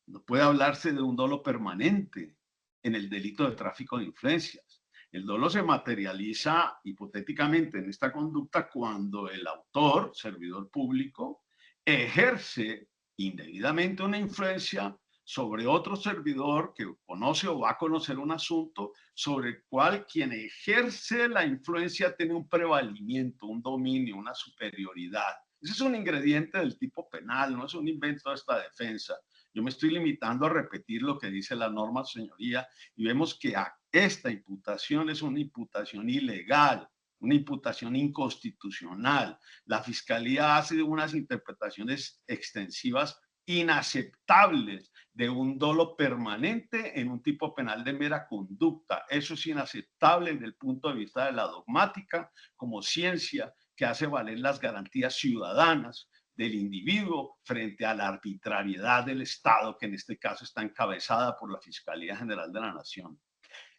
no puede hablarse de un dolo permanente en el delito de tráfico de influencias. El dolo se materializa hipotéticamente en esta conducta cuando el autor, servidor público, ejerce indebidamente una influencia sobre otro servidor que conoce o va a conocer un asunto sobre el cual quien ejerce la influencia tiene un prevalimiento, un dominio, una superioridad. Ese es un ingrediente del tipo penal, no es un invento de esta defensa. Yo me estoy limitando a repetir lo que dice la norma, señoría, y vemos que esta imputación es una imputación ilegal, una imputación inconstitucional. La Fiscalía hace unas interpretaciones extensivas inaceptables de un dolo permanente en un tipo penal de mera conducta. Eso es inaceptable desde el punto de vista de la dogmática como ciencia que hace valer las garantías ciudadanas del individuo frente a la arbitrariedad del Estado, que en este caso está encabezada por la Fiscalía General de la Nación.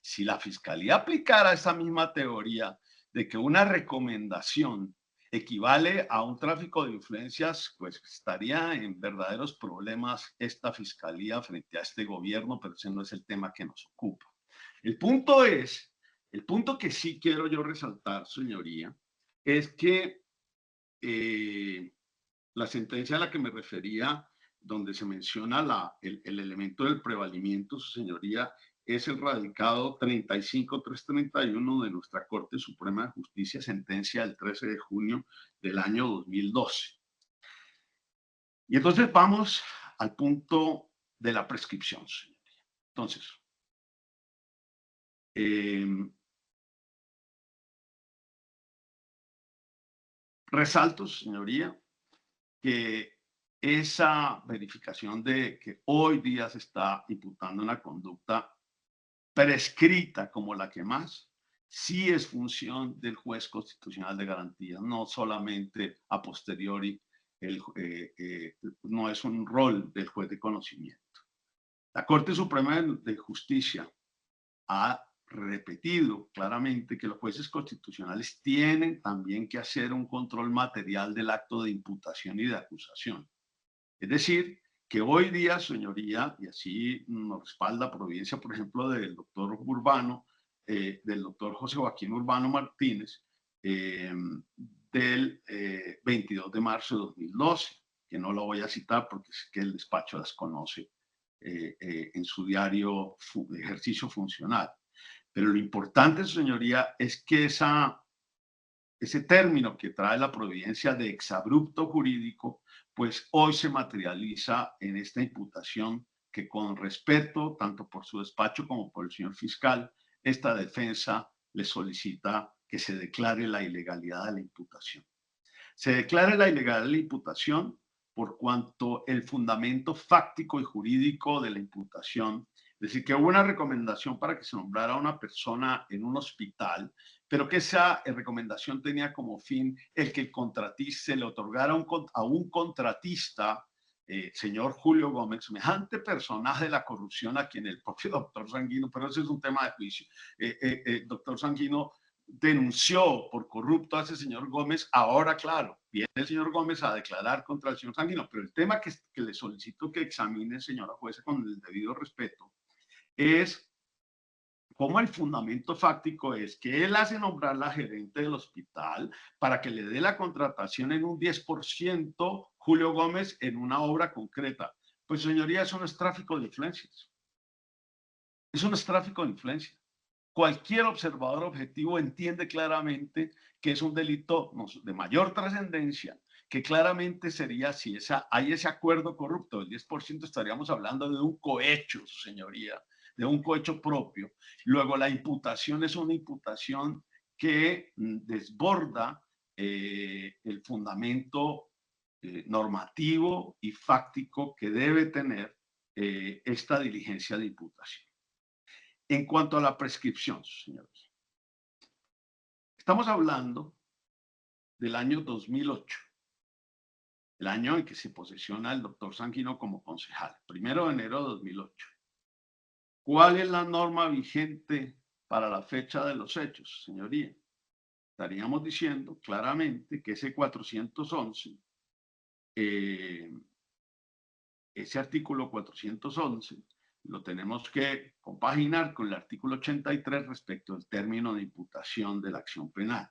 Si la Fiscalía aplicara esa misma teoría de que una recomendación equivale a un tráfico de influencias, pues estaría en verdaderos problemas esta Fiscalía frente a este gobierno, pero ese no es el tema que nos ocupa. El punto que sí quiero yo resaltar, señoría, es que la sentencia a la que me refería, donde se menciona el elemento del prevalimiento, su señoría, es el radicado 35331 de nuestra Corte Suprema de Justicia, sentencia del 13 de junio del año 2012. Y entonces vamos al punto de la prescripción, señoría. Entonces, resalto, señoría, que esa verificación de que hoy día se está imputando una conducta prescrita como la que más, sí es función del juez constitucional de garantía, no solamente a posteriori, no es un rol del juez de conocimiento. La Corte Suprema de Justicia ha repetido claramente que los jueces constitucionales tienen también que hacer un control material del acto de imputación y de acusación. Es decir, que hoy día, señoría, y así nos respalda providencia, por ejemplo, del doctor Urbano, del doctor José Joaquín Urbano Martínez, del 22 de marzo de 2012, que no lo voy a citar porque es que el despacho las conoce en su diario ejercicio funcional. Pero lo importante, señoría, es que ese término que trae la providencia de exabrupto jurídico, pues hoy se materializa en esta imputación que, con respeto tanto por su despacho como por el señor fiscal, esta defensa le solicita que se declare la ilegalidad de la imputación. Se declara la ilegalidad de la imputación por cuanto el fundamento fáctico y jurídico de la imputación, es decir, que hubo una recomendación para que se nombrara a una persona en un hospital, pero que esa recomendación tenía como fin el que el contratista se le otorgara a un contratista, señor Julio Gómez, semejante personaje de la corrupción a quien el propio doctor Sanguino, pero ese es un tema de juicio, doctor Sanguino denunció por corrupto a ese señor Gómez. Ahora, claro, viene el señor Gómez a declarar contra el señor Sanguino, pero el tema que le solicito que examine, señora jueza, con el debido respeto, es cómo el fundamento fáctico es que él hace nombrar la gerente del hospital para que le dé la contratación en un 10% Julio Gómez en una obra concreta. Pues, señoría, eso no es tráfico de influencias. Eso no es tráfico de influencias. Cualquier observador objetivo entiende claramente que es un delito de mayor trascendencia, que claramente sería, si hay ese acuerdo corrupto del 10%, estaríamos hablando de un cohecho, señoría, de un cohecho propio. Luego, la imputación es una imputación que desborda el fundamento normativo y fáctico que debe tener esta diligencia de imputación. En cuanto a la prescripción, señores, estamos hablando del año 2008, el año en que se posesiona el doctor Sanguino como concejal, 1 de enero de 2008. ¿Cuál es la norma vigente para la fecha de los hechos, señoría? Estaríamos diciendo claramente que ese 411, ese artículo 411, lo tenemos que compaginar con el artículo 83 respecto al término de imputación de la acción penal.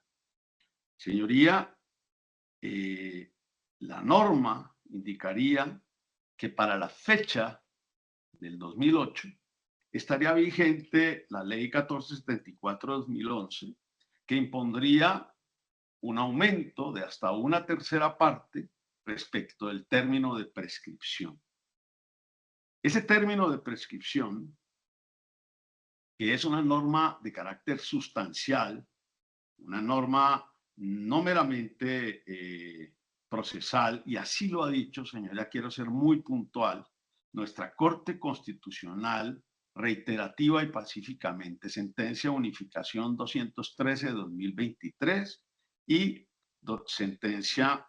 Señoría, la norma indicaría que para la fecha del 2008 estaría vigente la ley 1474-2011, que impondría un aumento de hasta 1/3 parte respecto del término de prescripción. Ese término de prescripción, que es una norma de carácter sustancial, una norma no meramente procesal, y así lo ha dicho, señoría, quiero ser muy puntual, nuestra Corte Constitucional, reiterativa y pacíficamente, sentencia unificación 213 de 2023 y sentencia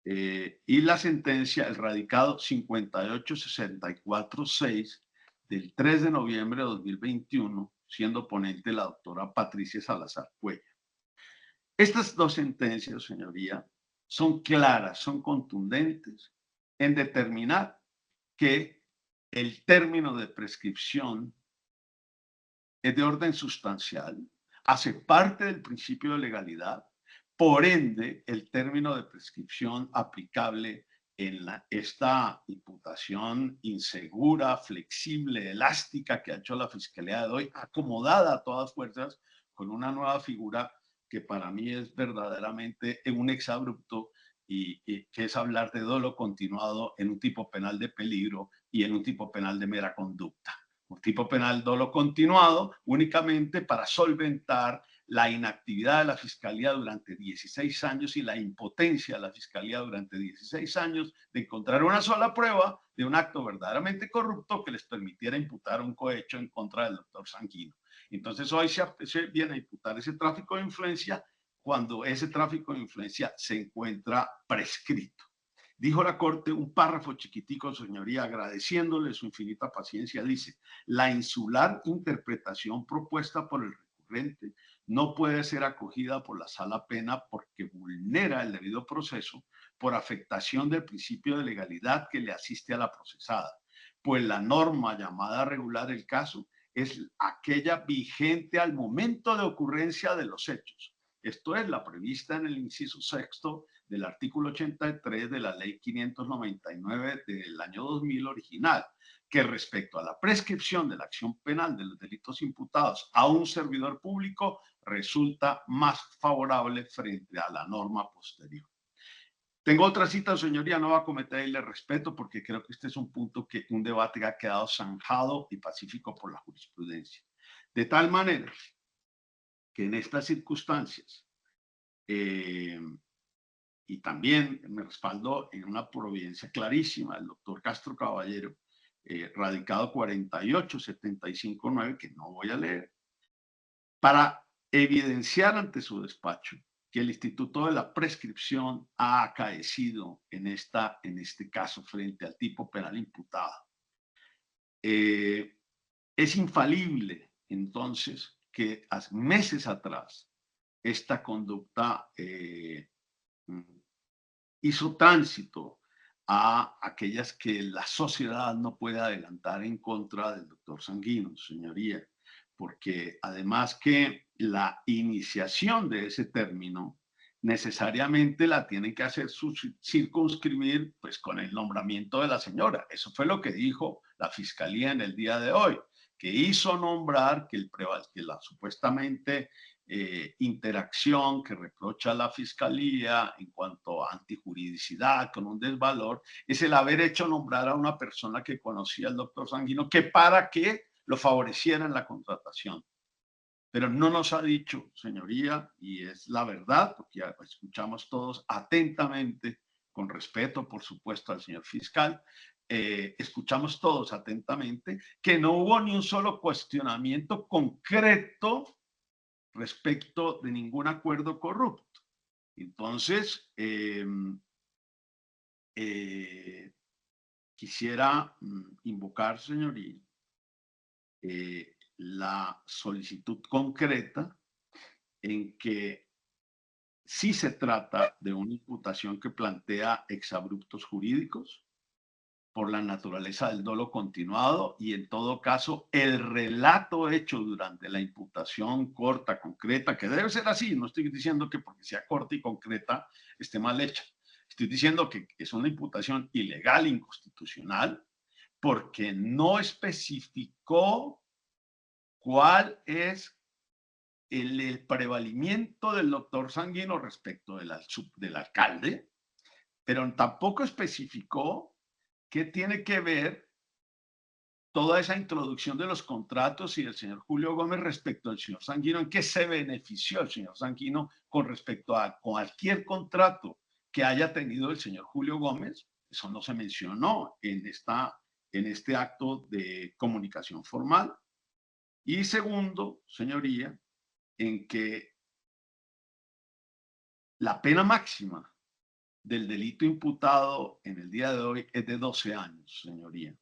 y la sentencia, el radicado 5864-6 del 3 de noviembre de 2021, siendo ponente la doctora Patricia Salazar Cuellar. Estas dos sentencias, señoría, son claras, son contundentes en determinar que el término de prescripción es de orden sustancial, hace parte del principio de legalidad, Por ende, el término de prescripción aplicable en esta imputación insegura, flexible, elástica que ha hecho la Fiscalía de hoy, acomodada a todas fuerzas con una nueva figura que para mí es verdaderamente un exabrupto y que es hablar de dolo continuado en un tipo penal de peligro y en un tipo penal de mera conducta. Un tipo penal dolo continuado únicamente para solventar la inactividad de la Fiscalía durante 16 años y la impotencia de la Fiscalía durante 16 años de encontrar una sola prueba de un acto verdaderamente corrupto que les permitiera imputar un cohecho en contra del doctor Sanguino. Entonces hoy se viene a imputar ese tráfico de influencia cuando ese tráfico de influencia se encuentra prescrito. Dijo la Corte un párrafo chiquitico, señoría, agradeciéndole su infinita paciencia, dice: la insular interpretación propuesta por el recurrente no puede ser acogida por la Sala Penal porque vulnera el debido proceso por afectación del principio de legalidad que le asiste a la procesada, pues la norma llamada a regular el caso es aquella vigente al momento de ocurrencia de los hechos. Esto es la prevista en el inciso sexto del artículo 83 de la ley 599 del año 2000 original, que respecto a la prescripción de la acción penal de los delitos imputados a un servidor público resulta más favorable frente a la norma posterior. Tengo otra cita, señoría, no va a cometerle respeto porque creo que este es un punto un debate que ha quedado zanjado y pacífico por la jurisprudencia. De tal manera que en estas circunstancias, y también me respaldo en una providencia clarísima del doctor Castro Caballero, radicado 48759, que no voy a leer, para evidenciar ante su despacho que el Instituto de la Prescripción ha acaecido en este caso frente al tipo penal imputado. Es infalible, entonces, que hace meses atrás esta conducta hizo tránsito a aquellas que la sociedad no puede adelantar en contra del doctor Sanguino, señoría, porque además que la iniciación de ese término necesariamente la tienen que hacer circunscribir pues con el nombramiento de la señora. Eso fue lo que dijo la Fiscalía en el día de hoy, que hizo nombrar que la supuestamente interacción que reprocha la Fiscalía en cuanto a antijuridicidad con un desvalor es el haber hecho nombrar a una persona que conocía al doctor Sanguino que para que lo favoreciera en la contratación. Pero no nos ha dicho, señoría, y es la verdad, porque ya escuchamos todos atentamente, con respeto, por supuesto, al señor fiscal, escuchamos todos atentamente que no hubo ni un solo cuestionamiento concreto respecto de ningún acuerdo corrupto. Entonces, quisiera invocar, señoría, la solicitud concreta en que sí se trata de una imputación que plantea exabruptos jurídicos por la naturaleza del dolo continuado y en todo caso el relato hecho durante la imputación corta, concreta, que debe ser así, no estoy diciendo que porque sea corta y concreta esté mal hecha, estoy diciendo que es una imputación ilegal, inconstitucional, porque no especificó cuál es el prevalimiento del doctor Sanguino respecto del alcalde, pero tampoco especificó qué tiene que ver toda esa introducción de los contratos y del señor Julio Gómez respecto al señor Sanguino, en qué se benefició el señor Sanguino con respecto a cualquier contrato que haya tenido el señor Julio Gómez. Eso no se mencionó en este acto de comunicación formal. Y segundo, señoría, en que la pena máxima del delito imputado en el día de hoy es de 12 años, señoría,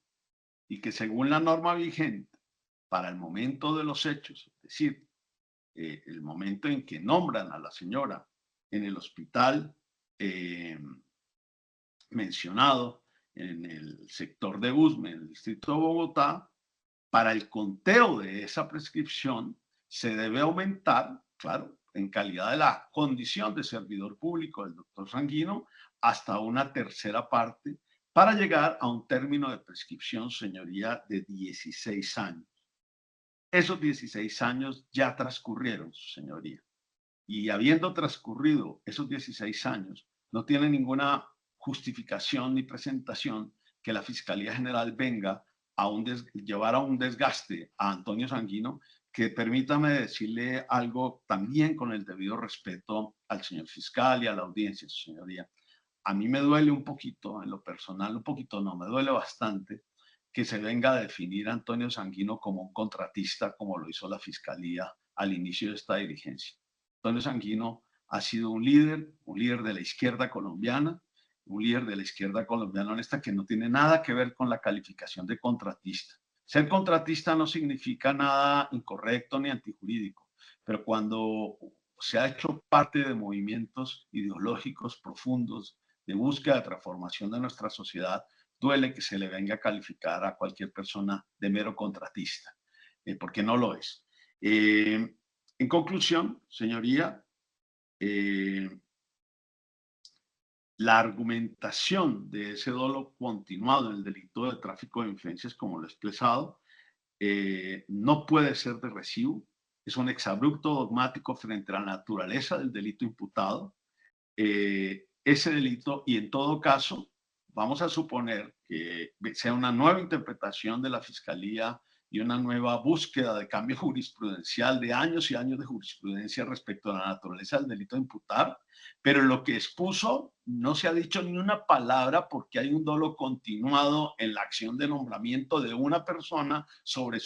y que según la norma vigente, para el momento de los hechos, es decir, el momento en que nombran a la señora en el hospital mencionado en el sector de Usme, en el distrito de Bogotá, para el conteo de esa prescripción se debe aumentar, claro, en calidad de la condición de servidor público del doctor Sanguino, hasta una tercera parte, para llegar a un término de prescripción, señoría, de 16 años. Esos 16 años ya transcurrieron, señoría. Y habiendo transcurrido esos 16 años, no tiene ninguna justificación ni presentación que la Fiscalía General venga a llevar a un desgaste a Antonio Sanguino, que permítame decirle algo también con el debido respeto al señor fiscal y a la audiencia, señoría. A mí me duele un poquito, en lo personal, un poquito no, me duele bastante que se venga a definir a Antonio Sanguino como un contratista, como lo hizo la Fiscalía al inicio de esta diligencia. Antonio Sanguino ha sido un líder de la izquierda colombiana, un líder de la izquierda colombiana honesta que no tiene nada que ver con la calificación de contratista. Ser contratista no significa nada incorrecto ni antijurídico, pero cuando se ha hecho parte de movimientos ideológicos profundos de búsqueda de transformación de nuestra sociedad, duele que se le venga a calificar a cualquier persona de mero contratista, porque no lo es. En conclusión, señoría, la argumentación de ese dolo continuado en el delito de tráfico de influencias, como lo he expresado, no puede ser de recibo. Es un exabrupto dogmático frente a la naturaleza del delito imputado. Ese delito, y en todo caso, vamos a suponer que sea una nueva interpretación de la Fiscalía y una nueva búsqueda de cambio jurisprudencial de años y años de jurisprudencia respecto a la naturaleza del delito de imputar, pero lo que expuso no se ha dicho ni una palabra porque hay un dolo continuado en la acción de nombramiento de una persona sobre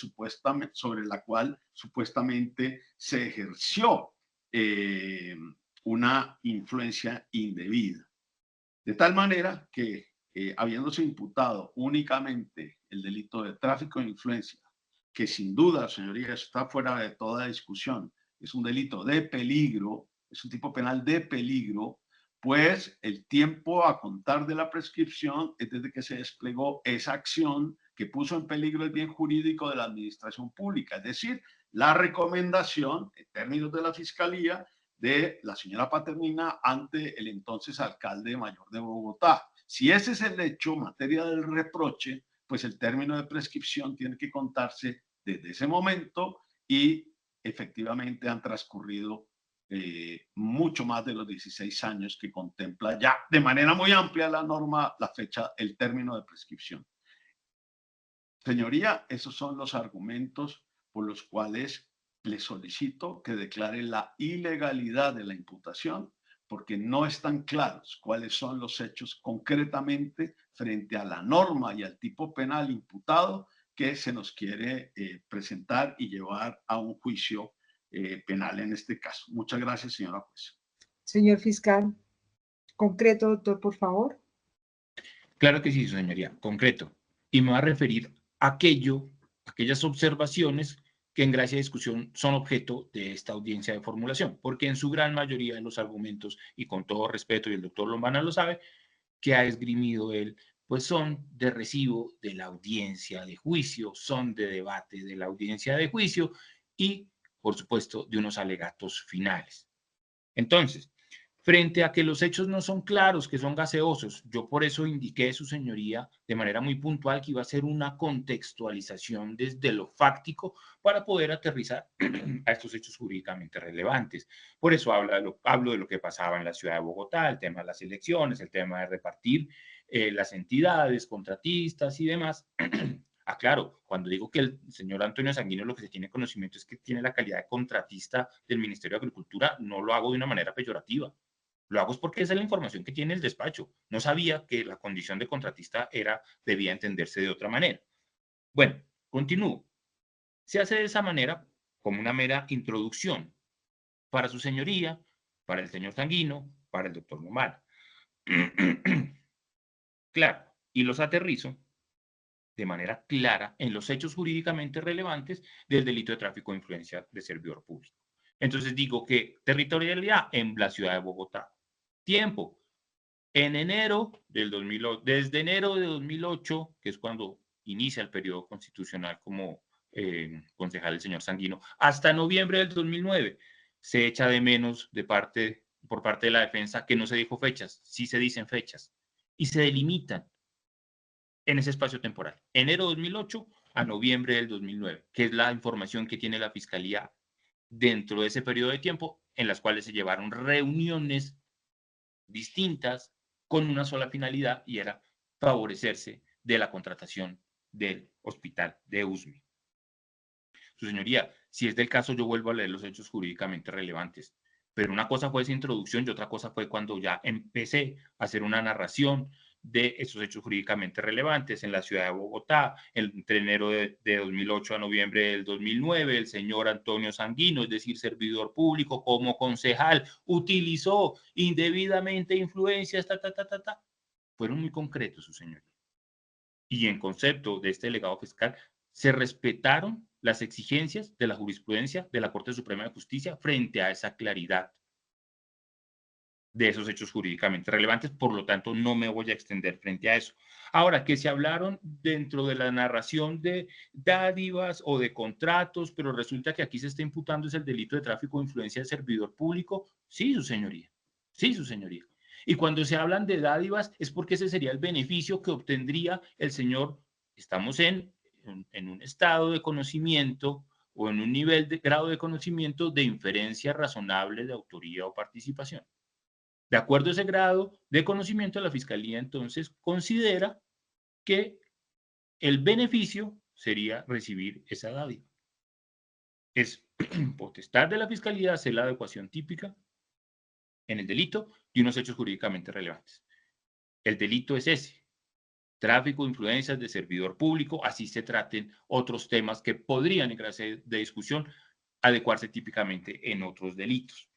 la cual supuestamente se ejerció una influencia indebida. De tal manera que, habiéndose imputado únicamente el delito de tráfico de influencia, que sin duda, señorías, está fuera de toda discusión, es un delito de peligro, es un tipo penal de peligro, pues el tiempo a contar de la prescripción es desde que se desplegó esa acción que puso en peligro el bien jurídico de la administración pública, es decir, la recomendación, en términos de la Fiscalía, de la señora Paternina ante el entonces alcalde mayor de Bogotá. Si ese es el hecho, materia del reproche, pues el término de prescripción tiene que contarse desde ese momento y efectivamente han transcurrido mucho más de los 16 años que contempla ya de manera muy amplia la norma, la fecha, el término de prescripción. Señoría, esos son los argumentos por los cuales le solicito que declare la ilegalidad de la imputación, porque no están claros cuáles son los hechos concretamente frente a la norma y al tipo penal imputado que se nos quiere presentar y llevar a un juicio penal en este caso. Muchas gracias, señora jueza. Señor fiscal, concreto, doctor, por favor. Claro que sí, señoría, concreto. Y me va a referir a aquellas observaciones que en gracia de discusión son objeto de esta audiencia de formulación, porque en su gran mayoría de los argumentos, y con todo respeto, y el doctor Lombana lo sabe, que ha esgrimido él, pues son de recibo de la audiencia de juicio, son de debate de la audiencia de juicio y, por supuesto, de unos alegatos finales. Entonces, frente a que los hechos no son claros, que son gaseosos, yo por eso indiqué, su señoría, de manera muy puntual, que iba a ser una contextualización desde lo fáctico para poder aterrizar a estos hechos jurídicamente relevantes. Por eso hablo de lo que pasaba en la ciudad de Bogotá, el tema de las elecciones, el tema de repartir las entidades, contratistas y demás. Claro, cuando digo que el señor Antonio Sanguino lo que se tiene conocimiento es que tiene la calidad de contratista del Ministerio de Agricultura, no lo hago de una manera peyorativa. Lo hago es porque esa es la información que tiene el despacho. No sabía que la condición de contratista debía entenderse de otra manera. Bueno, continúo. Se hace de esa manera como una mera introducción para su señoría, para el señor Sanguino, para el doctor Lombana. Claro, y los aterrizo de manera clara en los hechos jurídicamente relevantes del delito de tráfico de influencia de servidor público. Entonces digo que territorialidad en la ciudad de Bogotá. Tiempo. En enero del 2008, desde enero de 2008, que es cuando inicia el periodo constitucional como concejal el señor Sanguino, hasta noviembre del 2009, se echa de menos por parte de la defensa que no se dijo fechas, sí se dicen fechas, y se delimitan en ese espacio temporal, enero de 2008 a noviembre del 2009, que es la información que tiene la Fiscalía dentro de ese periodo de tiempo, en las cuales se llevaron reuniones distintas con una sola finalidad, y era favorecerse de la contratación del hospital de Usme. Su señoría, si es del caso, yo vuelvo a leer los hechos jurídicamente relevantes. Pero una cosa fue esa introducción y otra cosa fue cuando ya empecé a hacer una narración de esos hechos jurídicamente relevantes en la ciudad de Bogotá, entre enero de 2008 a noviembre del 2009, el señor Antonio Sanguino, es decir, servidor público, como concejal, utilizó indebidamente influencias, Fueron muy concretos, su señoría. Y en concepto de este delegado fiscal, se respetaron las exigencias de la jurisprudencia de la Corte Suprema de Justicia frente a esa claridad de esos hechos jurídicamente relevantes, por lo tanto no me voy a extender frente a eso. Ahora, que se hablaron dentro de la narración de dádivas o de contratos, pero resulta que aquí se está imputando es el delito de tráfico de influencia del servidor público, sí, su señoría, sí, su señoría. Y cuando se hablan de dádivas es porque ese sería el beneficio que obtendría el señor. Estamos en un estado de conocimiento o en un nivel de grado de conocimiento de inferencia razonable de autoría o participación. De acuerdo a ese grado de conocimiento, la Fiscalía entonces considera que el beneficio sería recibir esa dádiva. Es potestad de la Fiscalía hacer la adecuación típica en el delito y unos hechos jurídicamente relevantes. El delito es ese: tráfico de influencias de servidor público, así se traten otros temas que podrían, en gracia de discusión, adecuarse típicamente en otros delitos.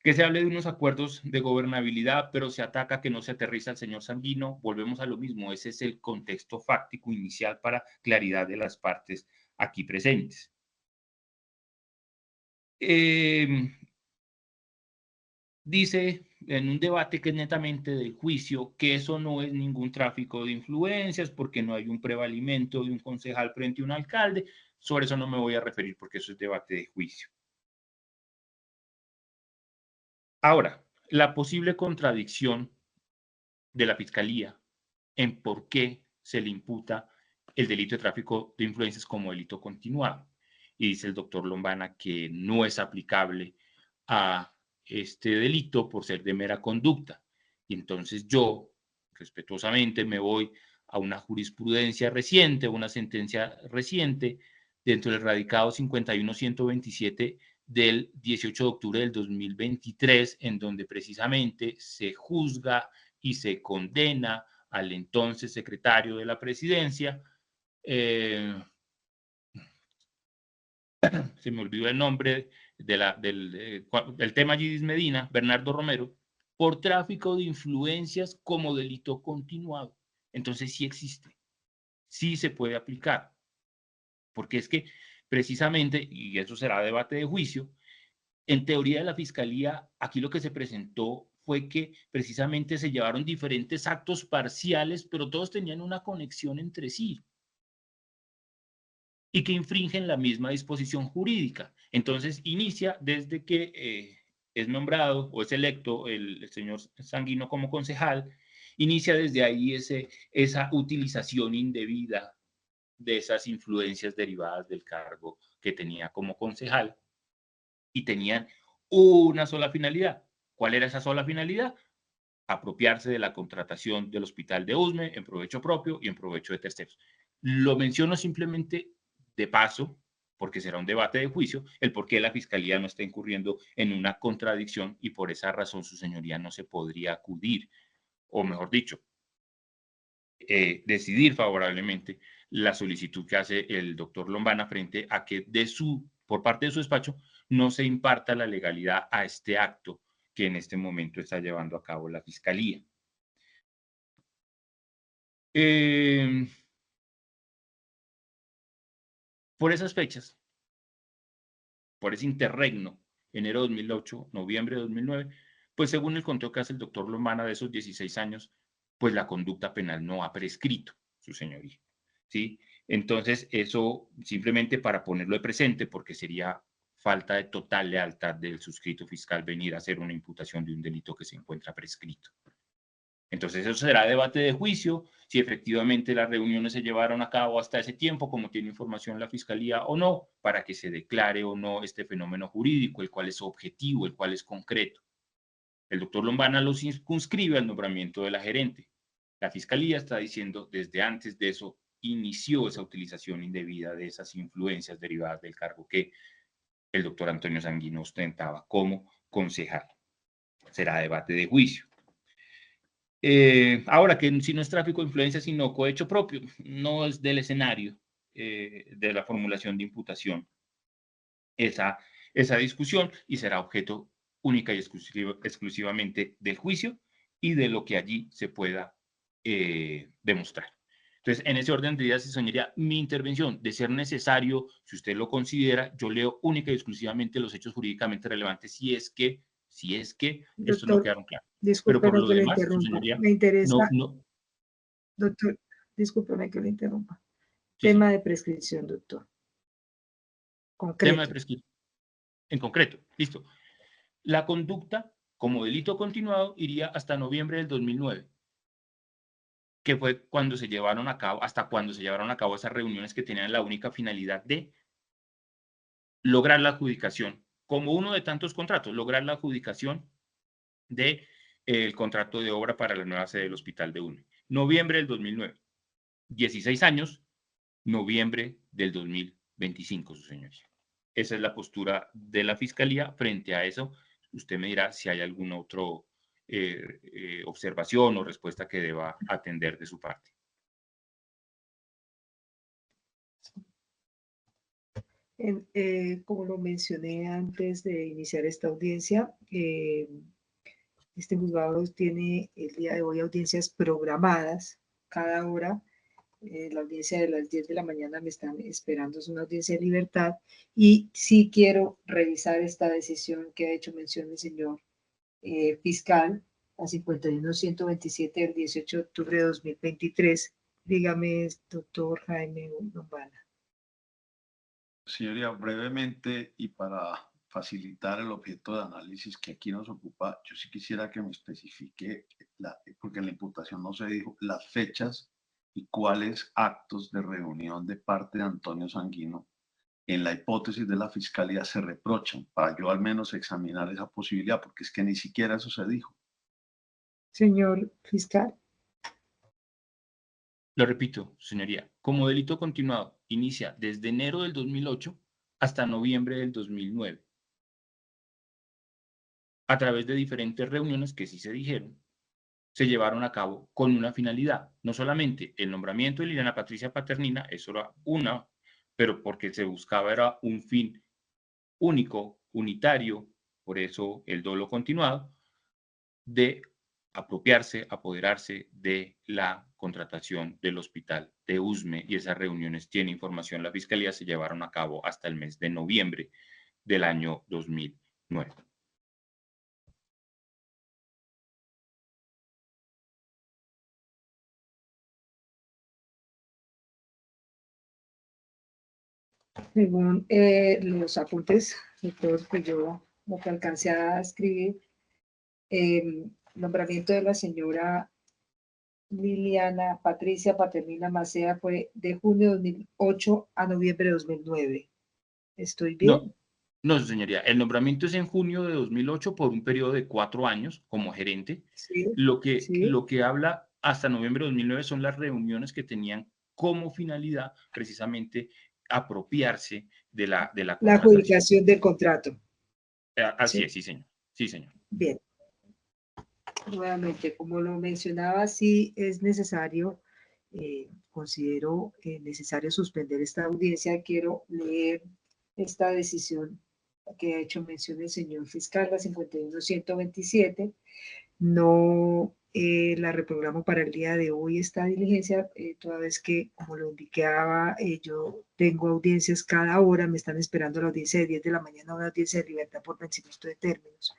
Que se hable de unos acuerdos de gobernabilidad, pero se ataca que no se aterriza al señor Sanguino, volvemos a lo mismo. Ese es el contexto fáctico inicial para claridad de las partes aquí presentes. Dice en un debate que es netamente del juicio que eso no es ningún tráfico de influencias porque no hay un prevalimento de un concejal frente a un alcalde. Sobre eso no me voy a referir porque eso es debate de juicio. Ahora, la posible contradicción de la Fiscalía en por qué se le imputa el delito de tráfico de influencias como delito continuado. Y dice el doctor Lombana que no es aplicable a este delito por ser de mera conducta. Y entonces yo, respetuosamente, me voy a una jurisprudencia reciente, una sentencia reciente, dentro del radicado 51-127 del 18 de octubre del 2023, en donde precisamente se juzga y se condena al entonces secretario de la presidencia, se me olvidó el nombre del tema Gidis Medina, Bernardo Romero, por tráfico de influencias como delito continuado. Entonces sí existe, sí se puede aplicar, porque es que precisamente, y eso será debate de juicio, en teoría de la Fiscalía, aquí lo que se presentó fue que precisamente se llevaron diferentes actos parciales, pero todos tenían una conexión entre sí y que infringen la misma disposición jurídica. Entonces, inicia desde que es nombrado o es electo el señor Sanguino como concejal, inicia desde ahí esa utilización indebida de esas influencias derivadas del cargo que tenía como concejal, y tenían una sola finalidad. ¿Cuál era esa sola finalidad? Apropiarse de la contratación del hospital de Usme en provecho propio y en provecho de terceros. Lo menciono simplemente de paso, porque será un debate de juicio, el por qué la Fiscalía no está incurriendo en una contradicción, y por esa razón, su señoría, no se podría acudir, o mejor dicho, decidir favorablemente la solicitud que hace el doctor Lombana frente a que por parte de su despacho no se imparta la legalidad a este acto que en este momento está llevando a cabo la Fiscalía. Por esas fechas, por ese interregno, enero de 2008, noviembre de 2009, pues según el conteo que hace el doctor Lombana de esos 16 años, pues la conducta penal no ha prescrito, su señoría, ¿sí? Entonces, eso simplemente para ponerlo de presente, porque sería falta de total lealtad del suscrito fiscal venir a hacer una imputación de un delito que se encuentra prescrito. Entonces, eso será debate de juicio, si efectivamente las reuniones se llevaron a cabo hasta ese tiempo, como tiene información la Fiscalía o no, para que se declare o no este fenómeno jurídico, el cual es objetivo, el cual es concreto. El doctor Lombana lo circunscribe al nombramiento de la gerente. La Fiscalía está diciendo, desde antes de eso, inició esa utilización indebida de esas influencias derivadas del cargo que el doctor Antonio Sanguino ostentaba como concejal. Será debate de juicio. Ahora, que si no es tráfico de influencia, sino cohecho propio, no es del escenario de la formulación de imputación esa discusión, y será objeto única y exclusivamente del juicio y de lo que allí se pueda demostrar. Entonces, en ese orden de ideas, señoría, mi intervención, de ser necesario, si usted lo considera, yo leo única y exclusivamente los hechos jurídicamente relevantes, si es que estos no Doctor, quedaron claros. Pero discúlpeme por lo que lo demás, su interrumpa. señoría, Me interesa, no. doctor, discúlpeme que lo interrumpa. Sí, Tema sí. de prescripción, doctor. Tema de Concreto. prescripción. En concreto, listo. La conducta como delito continuado iría hasta noviembre del 2009, que fue cuando se llevaron a cabo, hasta cuando se llevaron a cabo esas reuniones que tenían la única finalidad de lograr la adjudicación, como uno de tantos contratos, lograr la adjudicación de el contrato de obra para la nueva sede del Hospital de UNE. Noviembre del 2009. 16 años, noviembre del 2025, su señoría. Esa es la postura de la Fiscalía. Frente a eso, usted me dirá si hay alguna otra observación o respuesta que deba atender de su parte. Como lo mencioné antes de iniciar esta audiencia, este juzgado tiene el día de hoy audiencias programadas cada hora. La audiencia de las 10 de la mañana me están esperando, es una audiencia de libertad, y sí quiero revisar esta decisión que ha hecho mención el señor fiscal, a 51127 del 18 de octubre de 2023. Dígame, doctor Jaime Lombana. Señoría, brevemente y para facilitar el objeto de análisis que aquí nos ocupa, yo sí quisiera que me especifique, porque en la imputación no se dijo las fechas y cuáles actos de reunión de parte de Antonio Sanguino en la hipótesis de la Fiscalía se reprochan, para yo al menos examinar esa posibilidad, porque es que ni siquiera eso se dijo. Señor fiscal. Lo repito, señoría, como delito continuado inicia desde enero del 2008 hasta noviembre del 2009, a través de diferentes reuniones que sí se dijeron, se llevaron a cabo con una finalidad, no solamente el nombramiento de Liliana Patricia Paternina, eso era una, pero porque se buscaba era un fin único, unitario, por eso el dolo continuado, de apropiarse, apoderarse de la contratación del hospital de USME, y esas reuniones, tiene información la Fiscalía, se llevaron a cabo hasta el mes de noviembre del año 2009. Según los apuntes, doctor, que yo lo que alcancé a escribir, nombramiento de la señora Liliana Patricia Paternina Macea fue de junio de 2008 a noviembre de 2009. ¿Estoy bien? No, señoría. El nombramiento es en junio de 2008 por un periodo de 4 años como gerente. Sí, Lo sí. que habla hasta noviembre de 2009 son las reuniones que tenían como finalidad precisamente apropiarse de la La contratación. adjudicación del contrato. Así Sí. es, sí, señor. Sí, señor. Bien. Nuevamente, como lo mencionaba, sí es necesario, considero necesario suspender esta audiencia. Quiero leer esta decisión que ha hecho mención el señor fiscal, la 51127. No la reprogramo para el día de hoy esta diligencia, toda vez que, como lo indicaba, yo tengo audiencias cada hora, me están esperando la audiencia de 10 de la mañana, una audiencia de libertad por vencimiento de términos.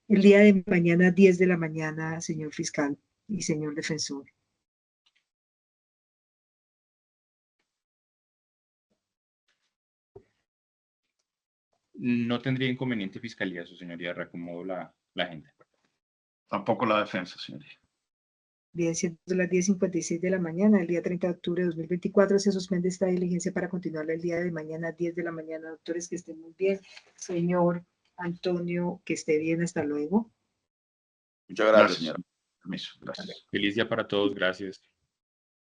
El día de mañana, 10 de la mañana, señor fiscal y señor defensor. No tendría inconveniente fiscalía, su señoría, reacomodo la agenda. Tampoco la defensa, señoría. Bien, siendo las 10:56 de la mañana, el día 30 de octubre de 2024, se suspende esta diligencia para continuarla el día de mañana, 10 de la mañana. Doctores, que estén muy bien. Señor Antonio, que esté bien. Hasta luego. Muchas gracias, Gracias, señora. permiso, gracias. Feliz día para todos, gracias.